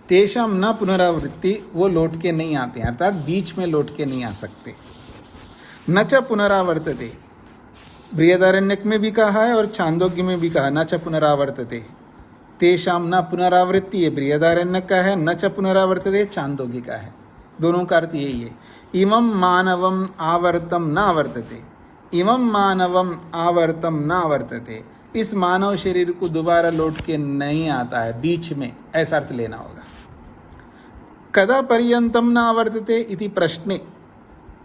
तेषाम न पुनरावृत्ति, वो लौट के नहीं आते हैं, अर्थात बीच में लौट के नहीं आ सकते। न च पुनरावर्तते, बृहदारण्यक में भी कहा है और छांदोग्य में भी कहा, न च पुनरावर्तते। तेषाम न पुनरावृत्ति ये बृहदारण्यक का है, न च पुनरावर्तते छांदोग्य का है। दोनों का अर्थ यही है। इमं मानवम आवर्तम न आवर्तते, इमं मानवम आवर्तम न आवर्तते, इस मानव शरीर को दोबारा लौट के नहीं आता है, बीच में, ऐसा अर्थ लेना होगा। कदा पर्यंतम न आवर्तते इति प्रश्ने,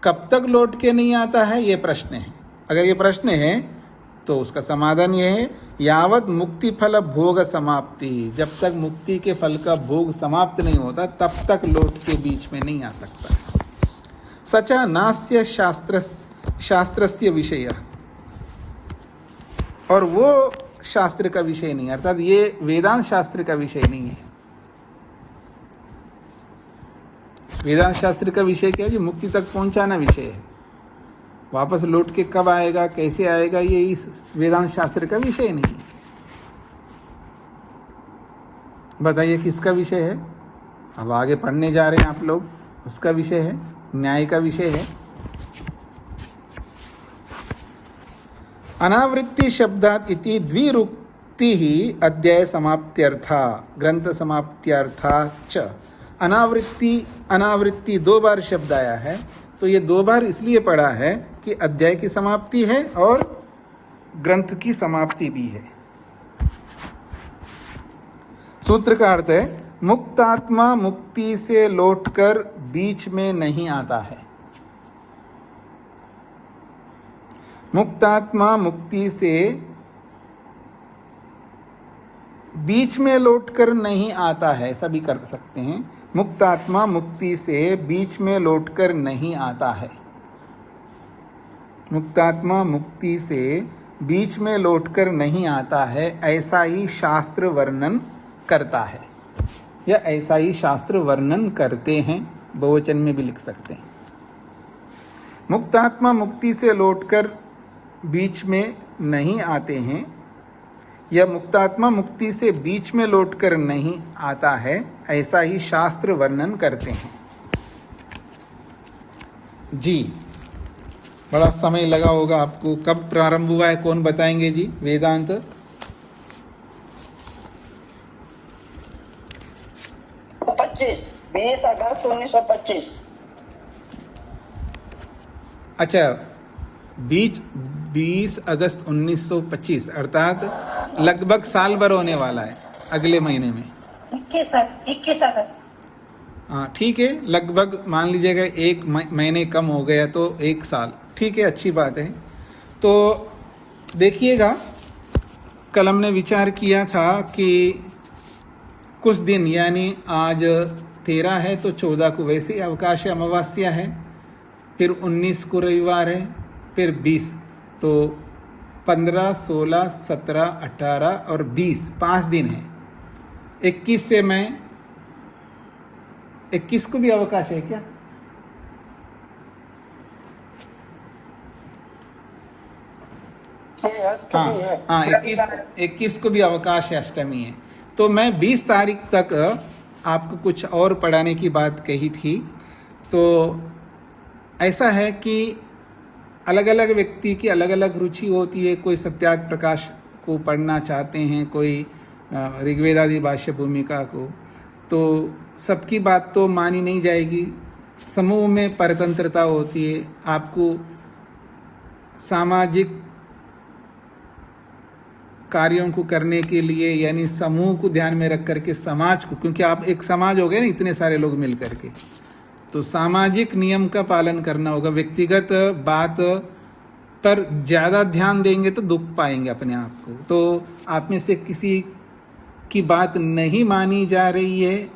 कब तक लौट के नहीं आता है, ये प्रश्न है। अगर ये प्रश्न है तो उसका समाधान ये है, यावत मुक्ति फल भोग समाप्ति, जब तक मुक्ति के फल का भोग समाप्त नहीं होता तब तक लौट के बीच में नहीं आ सकता। सचा नास्य शास्त्रस्य विषय, और वो शास्त्र का विषय नहीं, अर्थात ये वेदांत शास्त्र का विषय नहीं है। वेदांत शास्त्र का विषय क्या है? जो मुक्ति तक पहुंचाना विषय है। वापस लौट के कब आएगा, कैसे आएगा, ये इस वेदांत शास्त्र का विषय नहीं है। बताइए किसका विषय है? अब आगे पढ़ने जा रहे हैं आप लोग, उसका विषय है, न्याय का विषय है। अनावृत्ति शब्दात इति द्विरुक्ति ही अध्याय समाप्त्यर्था ग्रंथ समाप्त्यर्था च। अनावृत्ति दो बार शब्द आया है, तो ये दो बार इसलिए पढ़ा है कि अध्याय की समाप्ति है और ग्रंथ की समाप्ति भी है। सूत्र का अर्थ है, मुक्तात्मा मुक्ति से लौटकर बीच में नहीं आता है। मुक्तात्मा मुक्ति से बीच में लौटकर नहीं आता है, ऐसा भी कर सकते हैं। मुक्तात्मा मुक्ति से बीच में लौटकर नहीं आता है। मुक्तात्मा मुक्ति से बीच में लौटकर नहीं आता है, ऐसा ही शास्त्र वर्णन करता है, या ऐसा ही शास्त्र वर्णन करते हैं, बहुवचन में भी लिख सकते हैं। मुक्तात्मा मुक्ति से लौटकर बीच में नहीं आते हैं, या मुक्तात्मा मुक्ति से बीच में लौटकर नहीं आता है, ऐसा ही शास्त्र वर्णन करते हैं। जी, बड़ा समय लगा होगा आपको। कब प्रारंभ हुआ है कौन बताएंगे जी? वेदांत 20 अगस्त 1925। अच्छा, 20 अगस्त 1925, अर्थात लगभग साल भर होने वाला है अगले महीने में। 21 अगस्त। हाँ ठीक है, लगभग मान लीजिएगा एक महीने कम हो गया तो 1 साल, ठीक है, अच्छी बात है। तो देखिएगा, कल हमने विचार किया था कि कुछ दिन, यानी आज 13 है तो 14 को वैसे अवकाश अमावस्या है, फिर 19 को रविवार है, फिर 20, तो 15, 16, 17, 18 और 20 5 दिन है। 21 से मैं 21 को भी अवकाश है क्या? हाँ, 21 को भी अवकाश है, अष्टमी है। तो मैं 20 तारीख तक आपको कुछ और पढ़ाने की बात कही थी। तो ऐसा है कि अलग अलग व्यक्ति की अलग अलग रुचि होती है। कोई सत्यार्थ प्रकाश को पढ़ना चाहते हैं, कोई ऋग्वेदादि भाष्य भूमिका को, तो सबकी बात तो मानी नहीं जाएगी। समूह में परतंत्रता होती है। आपको सामाजिक कार्यों को करने के लिए, यानी समूह को ध्यान में रख करके समाज को, क्योंकि आप एक समाज हो गए ना, इतने सारे लोग मिल करके, तो सामाजिक नियम का पालन करना होगा। व्यक्तिगत बात पर ज़्यादा ध्यान देंगे तो दुख पाएंगे अपने आप को। तो आप में से किसी की बात नहीं मानी जा रही है,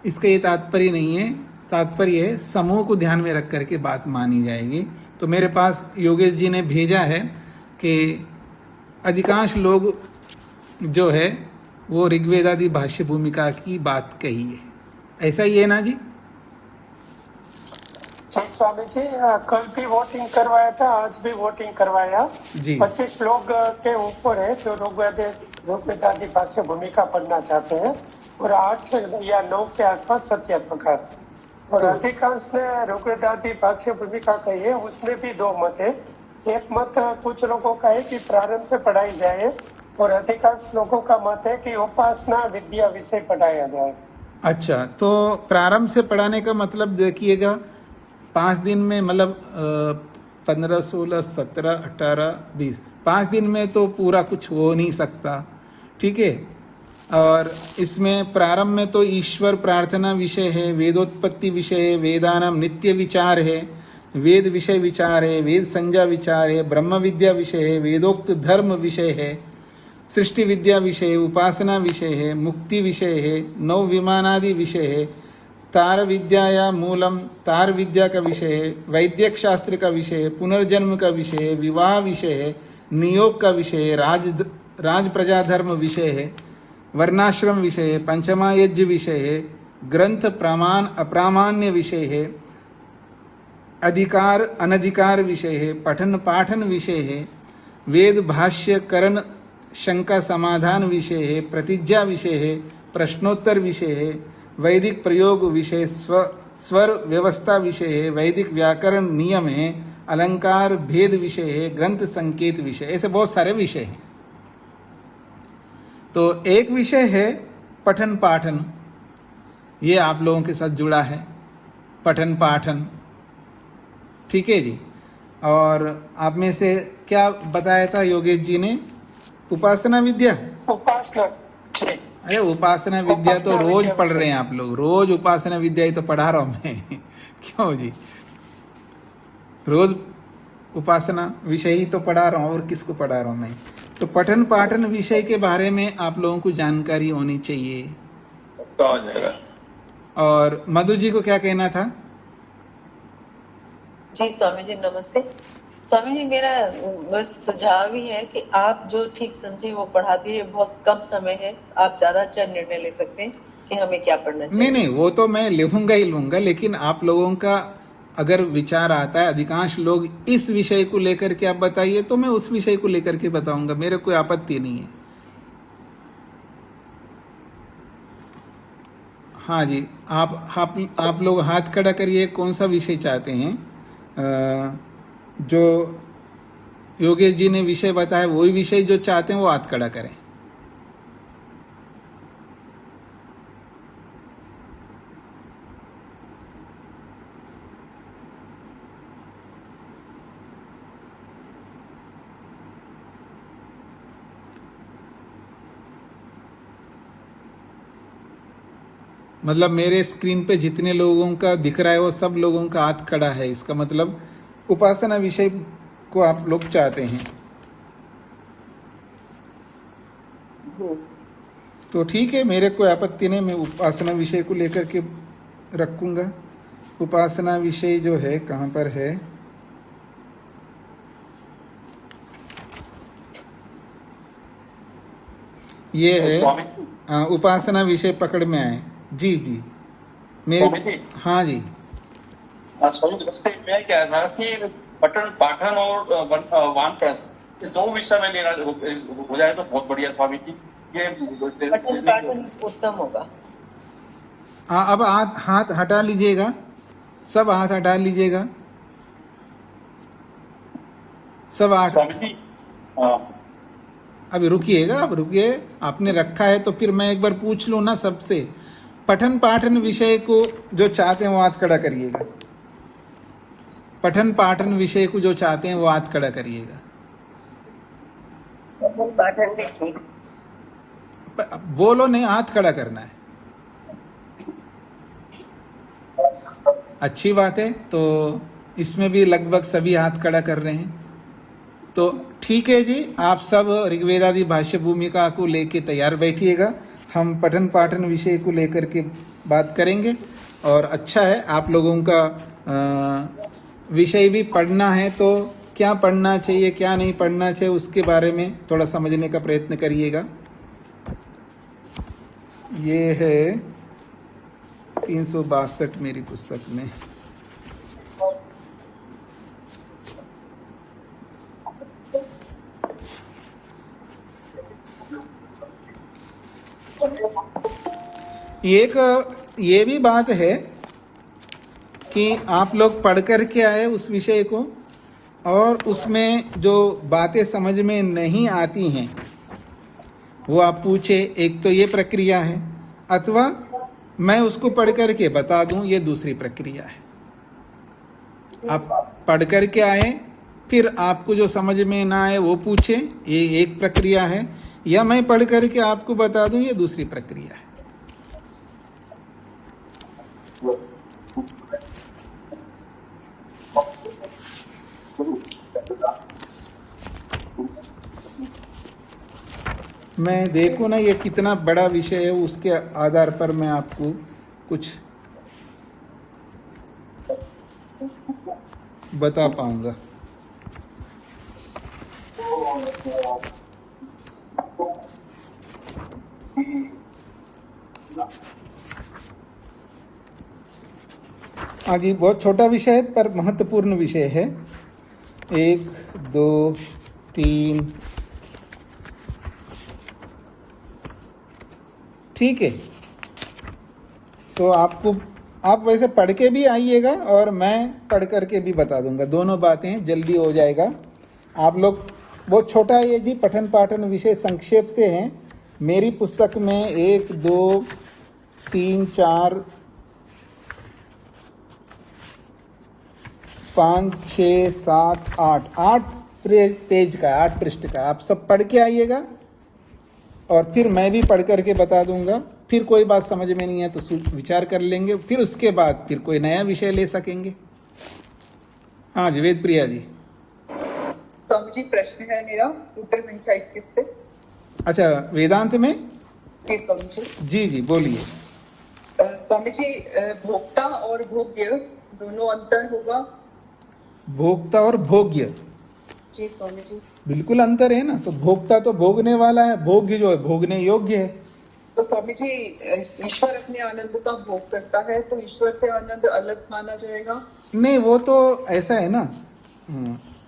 इसका ये तात्पर्य नहीं है। तात्पर्य है समूह को ध्यान में रख करके बात मानी जाएगी। तो मेरे पास योगेश जी ने भेजा है कि अधिकांश लोग जो है वो ऋग्वेदादि भाष्य भूमिका की बात कही है। ऐसा ही है ना जी? जी स्वामी जी, कल भी वोटिंग करवाया था, आज भी वोटिंग करवाया जी। 25 लोग के ऊपर है जो ऋग्वेदादि भाष्य भूमिका पढ़ना चाहते हैं, और 8 या 9 के आसपास सत्य प्रकाश, और अधिकांश ने ऋग्वेदादि भाष्य भूमिका कही है। उसमें भी 2 मत है। एक मत कुछ लोगों का है कि प्रारंभ से पढ़ाई जाए, और अधिकांश लोगों का मत है कि उपासना विद्या विषय पढ़ाया जाए। अच्छा, तो प्रारंभ से पढ़ाने का मतलब देखिएगा 5 दिन में, मतलब 15, 16, 17, 18, 20, 5 दिन में तो पूरा कुछ हो नहीं सकता, ठीक है। और इसमें प्रारंभ में तो ईश्वर प्रार्थना विषय है, वेदोत्पत्ति विषय है, वेदानाम नित्य विचार है, वेद विषय विचार है, वेद संज्ञा विचार है, ब्रह्म विद्या विषय है, वेदोक्त धर्म विषय है, सृष्टि विद्या विषय है, उपासना विषय है, मुक्ति विषय है, नव विमानादि विषय है, तार विद्या या मूलम तार विद्या का विषय है, वैद्यक शास्त्र का विषय है, पुनर्जन्म का विषय है, विवाह विषय है, नियोग का विषय है, राज प्रजा धर्म विषय है, वर्णाश्रम विषय है, पंचमा यज्ञ विषय है, ग्रंथ प्रमाण अप्रामाण्य विषय है, अधिकार अनधिकार विषय है, पठन पाठन विषय है, वेद भाष्य करण शंका समाधान विषय है, प्रतिज्ञा विषय है, प्रश्नोत्तर विषय है, वैदिक प्रयोग विषय, स्वर व्यवस्था विषय है, वैदिक व्याकरण नियम है, अलंकार भेद विषय है, ग्रंथ संकेत विषय, ऐसे बहुत सारे विषय हैं। तो एक विषय है पठन पाठन, ये आप लोगों के साथ जुड़ा है, पठन पाठन, ठीक है जी। और आप में से क्या बताया था योगेश जी ने? उपासना विद्या। उपासना, अरे उपासना विद्या तो रोज पढ़ रहे हैं आप लोग, रोज उपासना विद्या ही तो पढ़ा रहा हूं मैं क्यों जी, रोज उपासना विषय ही तो पढ़ा रहा हूं, और किसको पढ़ा रहा हूं मैं? तो पठन पाठन विषय के बारे में आप लोगों को जानकारी होनी चाहिए। और मधु जी को क्या कहना था? जी स्वामी जी नमस्ते। स्वामी जी मेरा बस सुझाव ही है कि आप जो ठीक समझे वो पढ़ा दीजिए। बहुत कम समय है, आप ज्यादा अच्छा निर्णय ले सकते हैं कि हमें क्या पढ़ना चाहिए। नहीं, वो तो मैं लिखूंगा ही लूंगा, लेकिन आप लोगों का अगर विचार आता है, अधिकांश लोग इस विषय को लेकर के आप बताइए तो मैं उस विषय को लेकर के बताऊंगा, मेरे कोई आपत्ति नहीं है। हाँ जी, आप लोग हाथ खड़ा करिए, कौन सा विषय चाहते हैं? जो योगेश जी ने विषय बताया वही विषय जो चाहते हैं वो हाथ खड़ा करें। मतलब मेरे स्क्रीन पे जितने लोगों का दिख रहा है वो सब लोगों का हाथ खड़ा है, इसका मतलब उपासना विषय को आप लोग चाहते हैं। तो ठीक है, मेरे कोई आपत्ति नहीं, मैं उपासना विषय को लेकर के रखूंगा। उपासना विषय जो है कहाँ पर है? ये है उपासना विषय पकड़ में आए। जी जी मेरे, हाँ जी स्वामी नमस्ते। मैं कह रहा था कि पठन पाठन और वानप्रस्थ, ये 2 विषय में लेना हो जाए तो बहुत बढ़िया स्वामी जी। ये पठन पाठन उत्तम होगा। हाँ, अब हाथ हटा लीजिएगा, सब हाथ हटा लीजिएगा, सब हाथ। स्वामी जी अभी रुकिएगा, अब रुकिए, आपने रखा है तो फिर मैं एक बार पूछ लूँ ना सबसे। पठन पाठन विषय को जो चाहते हैं वो हाथ खड़ा करिएगा। पठन पाठन विषय को जो चाहते हैं वो हाथ खड़ा करिएगा। बोलो नहीं, हाथ खड़ा करना है। अच्छी बात है, तो इसमें भी लगभग सभी हाथ खड़ा कर रहे हैं। तो ठीक है जी, आप सब ऋग्वेदादि भाष्य भूमिका को लेके तैयार बैठिएगा। हम पठन पाठन विषय को लेकर के बात करेंगे। और अच्छा है, आप लोगों का विषय भी पढ़ना है तो क्या पढ़ना चाहिए क्या नहीं पढ़ना चाहिए उसके बारे में थोड़ा समझने का प्रयत्न करिएगा। ये है 362 मेरी पुस्तक में। ये भी बात है कि आप लोग पढ़ कर के आए उस विषय को और उसमें जो बातें समझ में नहीं आती हैं वो आप पूछे, एक तो ये प्रक्रिया है, अथवा मैं उसको पढ़ कर के बता दूं, ये दूसरी प्रक्रिया है। आप पढ़ कर के आए, फिर आपको जो समझ में ना आए वो पूछे, ये एक प्रक्रिया है, या मैं पढ़ कर के आपको बता दूं, ये दूसरी प्रक्रिया है। मैं देखूं ना ये कितना बड़ा विषय है, उसके आधार पर मैं आपको कुछ बता पाऊंगा। आगे बहुत छोटा विषय है पर महत्वपूर्ण विषय है। 1 2 3 ठीक है। तो आप वैसे पढ़ के भी आइएगा और मैं पढ़ करके भी बता दूंगा, दोनों बातें जल्दी हो जाएगा। आप लोग बहुत छोटा है जी, पठन पाठन विषय संक्षेप से हैं। मेरी पुस्तक में 1 2 3 4 5 6 7 8 पेज का, 8 पृष्ठ का। आप सब पढ़ के आइएगा और फिर मैं भी पढ़ करके बता दूंगा। फिर कोई बात समझ में नहीं है तो विचार कर लेंगे, फिर उसके बाद फिर कोई नया विषय ले सकेंगे। हाँ जी, वेद प्रिया जी। स्वामी जी, प्रश्न है मेरा सूत्र संख्या 21 से। अच्छा, वेदांत में? जी स्वामी जी। जी जी बोलिए। स्वामी जी, भोक्ता और भोग्य दोनों अंतर होगा? भोक्ता और भोग्य? जी स्वामी जी। बिल्कुल अंतर है ना। तो भोक्ता तो भोगने वाला है, भोग्य जो है भोगने योग्य है। तो स्वामी जी, ईश्वर अपने आनंद का भोग करता है तो ईश्वर से आनंद अलग माना जाएगा? नहीं, वो तो ऐसा है ना,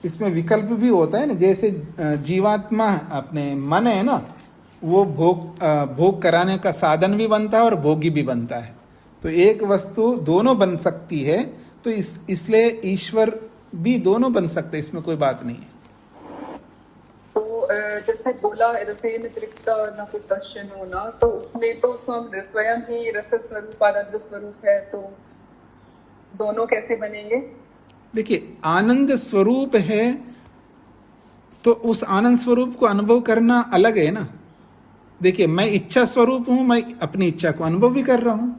इसमें विकल्प भी होता है ना। जैसे जीवात्मा अपने मन है ना, वो भोग कराने का साधन भी बनता है और भोगी भी बनता है। तो एक वस्तु दोनों बन सकती है, तो इसलिए ईश्वर भी दोनों बन सकते, इसमें कोई बात नहीं है। तो जैसे बोला रसेन तृप्ता न कुतश्चन होना, तो उसमें तो स्वयं ही रस स्वरूप आनंद स्वरूप है, तो दोनों कैसे बनेंगे? देखिए, आनंद स्वरूप है तो उस आनंद स्वरूप को अनुभव करना अलग है ना। देखिए, मैं इच्छा स्वरूप हूं, मैं अपनी इच्छा को अनुभव भी कर रहा हूं।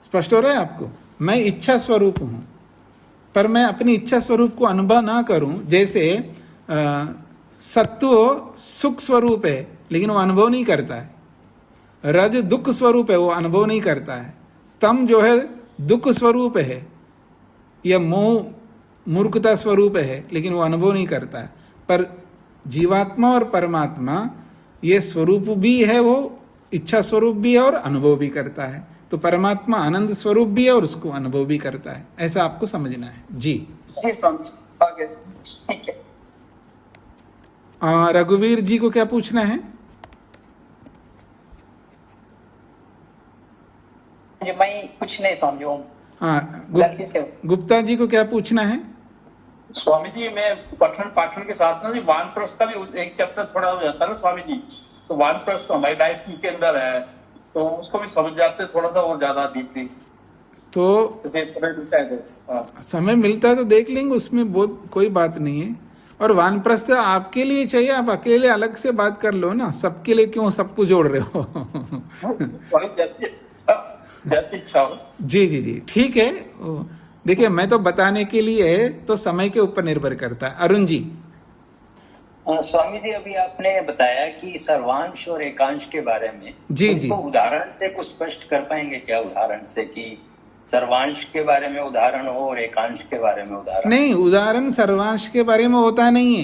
स्पष्ट हो रहा है आपको? मैं इच्छा स्वरूप हूं, पर मैं अपनी इच्छा स्वरूप को अनुभव ना करूं। जैसे सत्व सुख स्वरूप है लेकिन वो अनुभव नहीं करता है। रज दुख स्वरूप है, वो अनुभव नहीं करता है। तम जो है दुख स्वरूप है, या मोह मूर्खता स्वरूप है लेकिन वो अनुभव नहीं करता है। पर जीवात्मा और परमात्मा ये स्वरूप भी है, वो इच्छा स्वरूप भी है और अनुभव भी करता है। तो परमात्मा आनंद स्वरूप भी है और उसको अनुभव भी करता है। ऐसा आपको समझना है जी। जी स्वामी जी, आगे ठीक है। रघुवीर जी को क्या पूछना है? मैं कुछ नहीं समझू। हाँ, गुप्ता जी को क्या पूछना है? स्वामी जी, मैं पठन पाठन के साथ ना जी वानप्रस्थ का भी एक चैप्टर थोड़ा हो जाता है ना स्वामी जी। तो वानप्रस्थ तो हमारी लाइफ के अंदर है, तो उसको भी समझ जाते थोड़ा सा और ज्यादा डीपली। तो समय मिलता है तो देख लेंगे, उसमें बहुत कोई बात नहीं है। और वानप्रस्थ आपके लिए चाहिए, आप अकेले अलग से बात कर लो ना, सबके लिए क्यों सबको जोड़ रहे हो? जैसी इच्छा हो। जी जी जी, ठीक है। देखिए, मैं तो बताने के लिए है, तो समय के ऊपर निर्भर करता है। अरुण जी। स्वामी जी, अभी आपने बताया कि सर्वांश और एकांश के बारे में, जी, तो जी। इसको उदाहरण से कुछ स्पष्ट कर पाएंगे क्या? उदाहरण से कि सर्वांश के बारे में उदाहरण हो और एकांश के बारे में उदाहरण। नहीं, उदाहरण सर्वांश के बारे में होता नहीं है,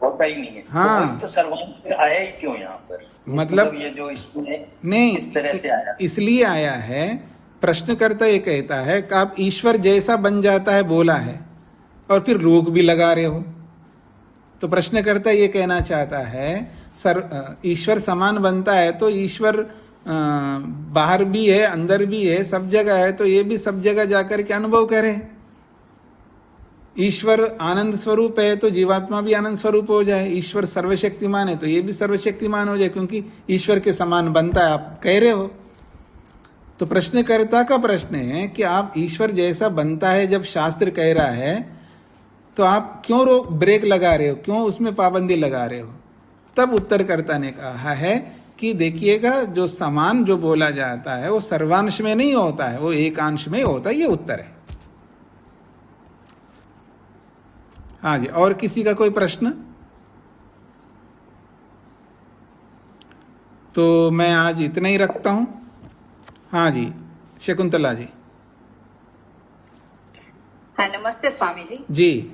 होता ही नहीं है। हाँ। तो सर्वांश आया ही क्यों यहाँ पर? मतलब ये जो इसमें नहीं, इस तरह से आया, इसलिए आया है, प्रश्नकर्ता ये कहता है कि आप ईश्वर जैसा बन जाता है बोला है, और फिर रोक भी लगा रहे हो। तो प्रश्नकर्ता ये कहना चाहता है ईश्वर समान बनता है, तो ईश्वर बाहर भी है, अंदर भी है, सब जगह है, तो ये भी सब जगह जाकर के अनुभव करे। ईश्वर आनंद स्वरूप है तो जीवात्मा भी आनंद स्वरूप हो जाए। ईश्वर सर्वशक्तिमान है तो ये भी सर्वशक्तिमान हो जाए, क्योंकि ईश्वर के समान बनता है, आप कह रहे हो। तो प्रश्नकर्ता का प्रश्न है कि आप ईश्वर जैसा बनता है जब शास्त्र कह रहा है, तो आप क्यों ब्रेक लगा रहे हो, क्यों उसमें पाबंदी लगा रहे हो? तब उत्तरकर्ता ने कहा है कि देखिएगा, जो समान जो बोला जाता है वो सर्वांश में नहीं होता है, वो एकांश में होता है। ये उत्तर है। हाँ जी, और किसी का कोई प्रश्न? तो मैं आज इतना ही रखता हूं। हाँ जी, शकुंतला जी। हाँ, नमस्ते स्वामी जी। जी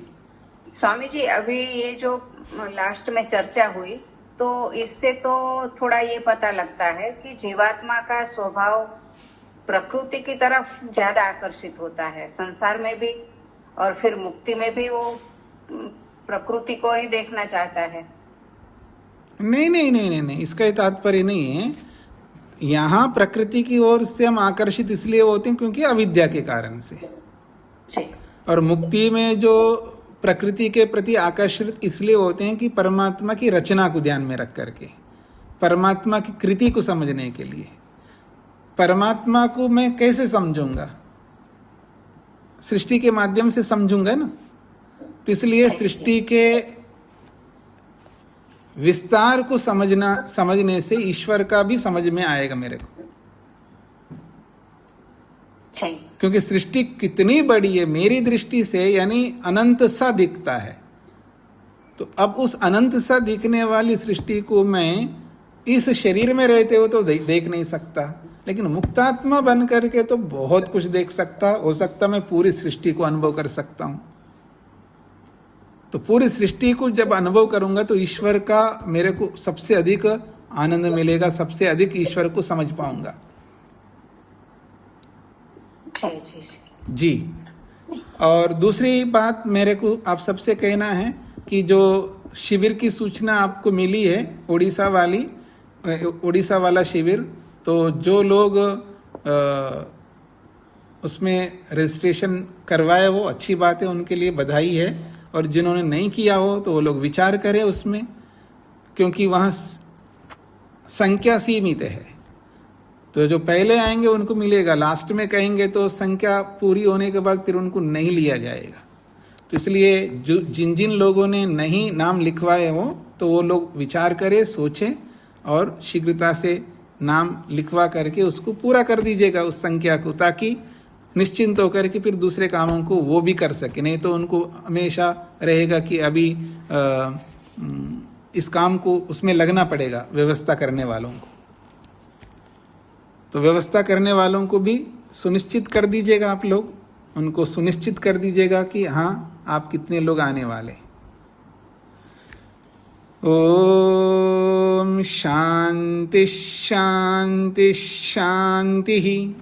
स्वामी जी, अभी ये जो लास्ट में चर्चा हुई, तो इससे तो थोड़ा ये पता लगता है कि जीवात्मा का स्वभाव प्रकृति की तरफ ज्यादा आकर्षित होता है, संसार में भी और फिर मुक्ति में भी वो प्रकृति को ही देखना चाहता है। नहीं नहीं नहीं नहीं नहीं, इसका तात्पर्य नहीं है। यहाँ प्रकृति की ओर से हम आकर्षित इसलिए होते हैं क्योंकि अविद्या के कारण से, और मुक्ति में जो प्रकृति के प्रति आकर्षित इसलिए होते हैं कि परमात्मा की रचना को ध्यान में रख करके, परमात्मा की कृति को समझने के लिए। परमात्मा को मैं कैसे समझूंगा? सृष्टि के माध्यम से समझूंगा ना। तो इसलिए सृष्टि के विस्तार को समझने से ईश्वर का भी समझ में आएगा मेरे को, क्योंकि सृष्टि कितनी बड़ी है मेरी दृष्टि से, यानी अनंत सा दिखता है। तो अब उस अनंत सा दिखने वाली सृष्टि को मैं इस शरीर में रहते हो तो देख नहीं सकता, लेकिन मुक्तात्मा बन करके तो बहुत कुछ देख सकता। हो सकता मैं पूरी सृष्टि को अनुभव कर सकता हूं। तो पूरी सृष्टि को जब अनुभव करूंगा तो ईश्वर का मेरे को सबसे अधिक आनंद मिलेगा, सबसे अधिक ईश्वर को समझ पाऊंगा। जी। और दूसरी बात मेरे को आप सबसे कहना है कि जो शिविर की सूचना आपको मिली है, उड़ीसा वाला शिविर, तो जो लोग उसमें रजिस्ट्रेशन करवाए वो अच्छी बात है, उनके लिए बधाई है। और जिन्होंने नहीं किया हो तो वो लोग विचार करें उसमें, क्योंकि वहाँ संख्या सीमित है। तो जो पहले आएंगे उनको मिलेगा, लास्ट में कहेंगे तो संख्या पूरी होने के बाद फिर उनको नहीं लिया जाएगा। तो इसलिए जो जिन लोगों ने नहीं नाम लिखवाए हो तो वो लोग विचार करें, सोचें और शीघ्रता से नाम लिखवा करके उसको पूरा कर दीजिएगा उस संख्या को, ताकि निश्चिंत होकर के फिर दूसरे कामों को वो भी कर सके। नहीं तो उनको हमेशा रहेगा कि अभी इस काम को उसमें लगना पड़ेगा व्यवस्था करने वालों को। तो व्यवस्था करने वालों को भी सुनिश्चित कर दीजिएगा, आप लोग उनको सुनिश्चित कर दीजिएगा कि हाँ आप कितने लोग आने वाले। ओम शांति शांति शांति।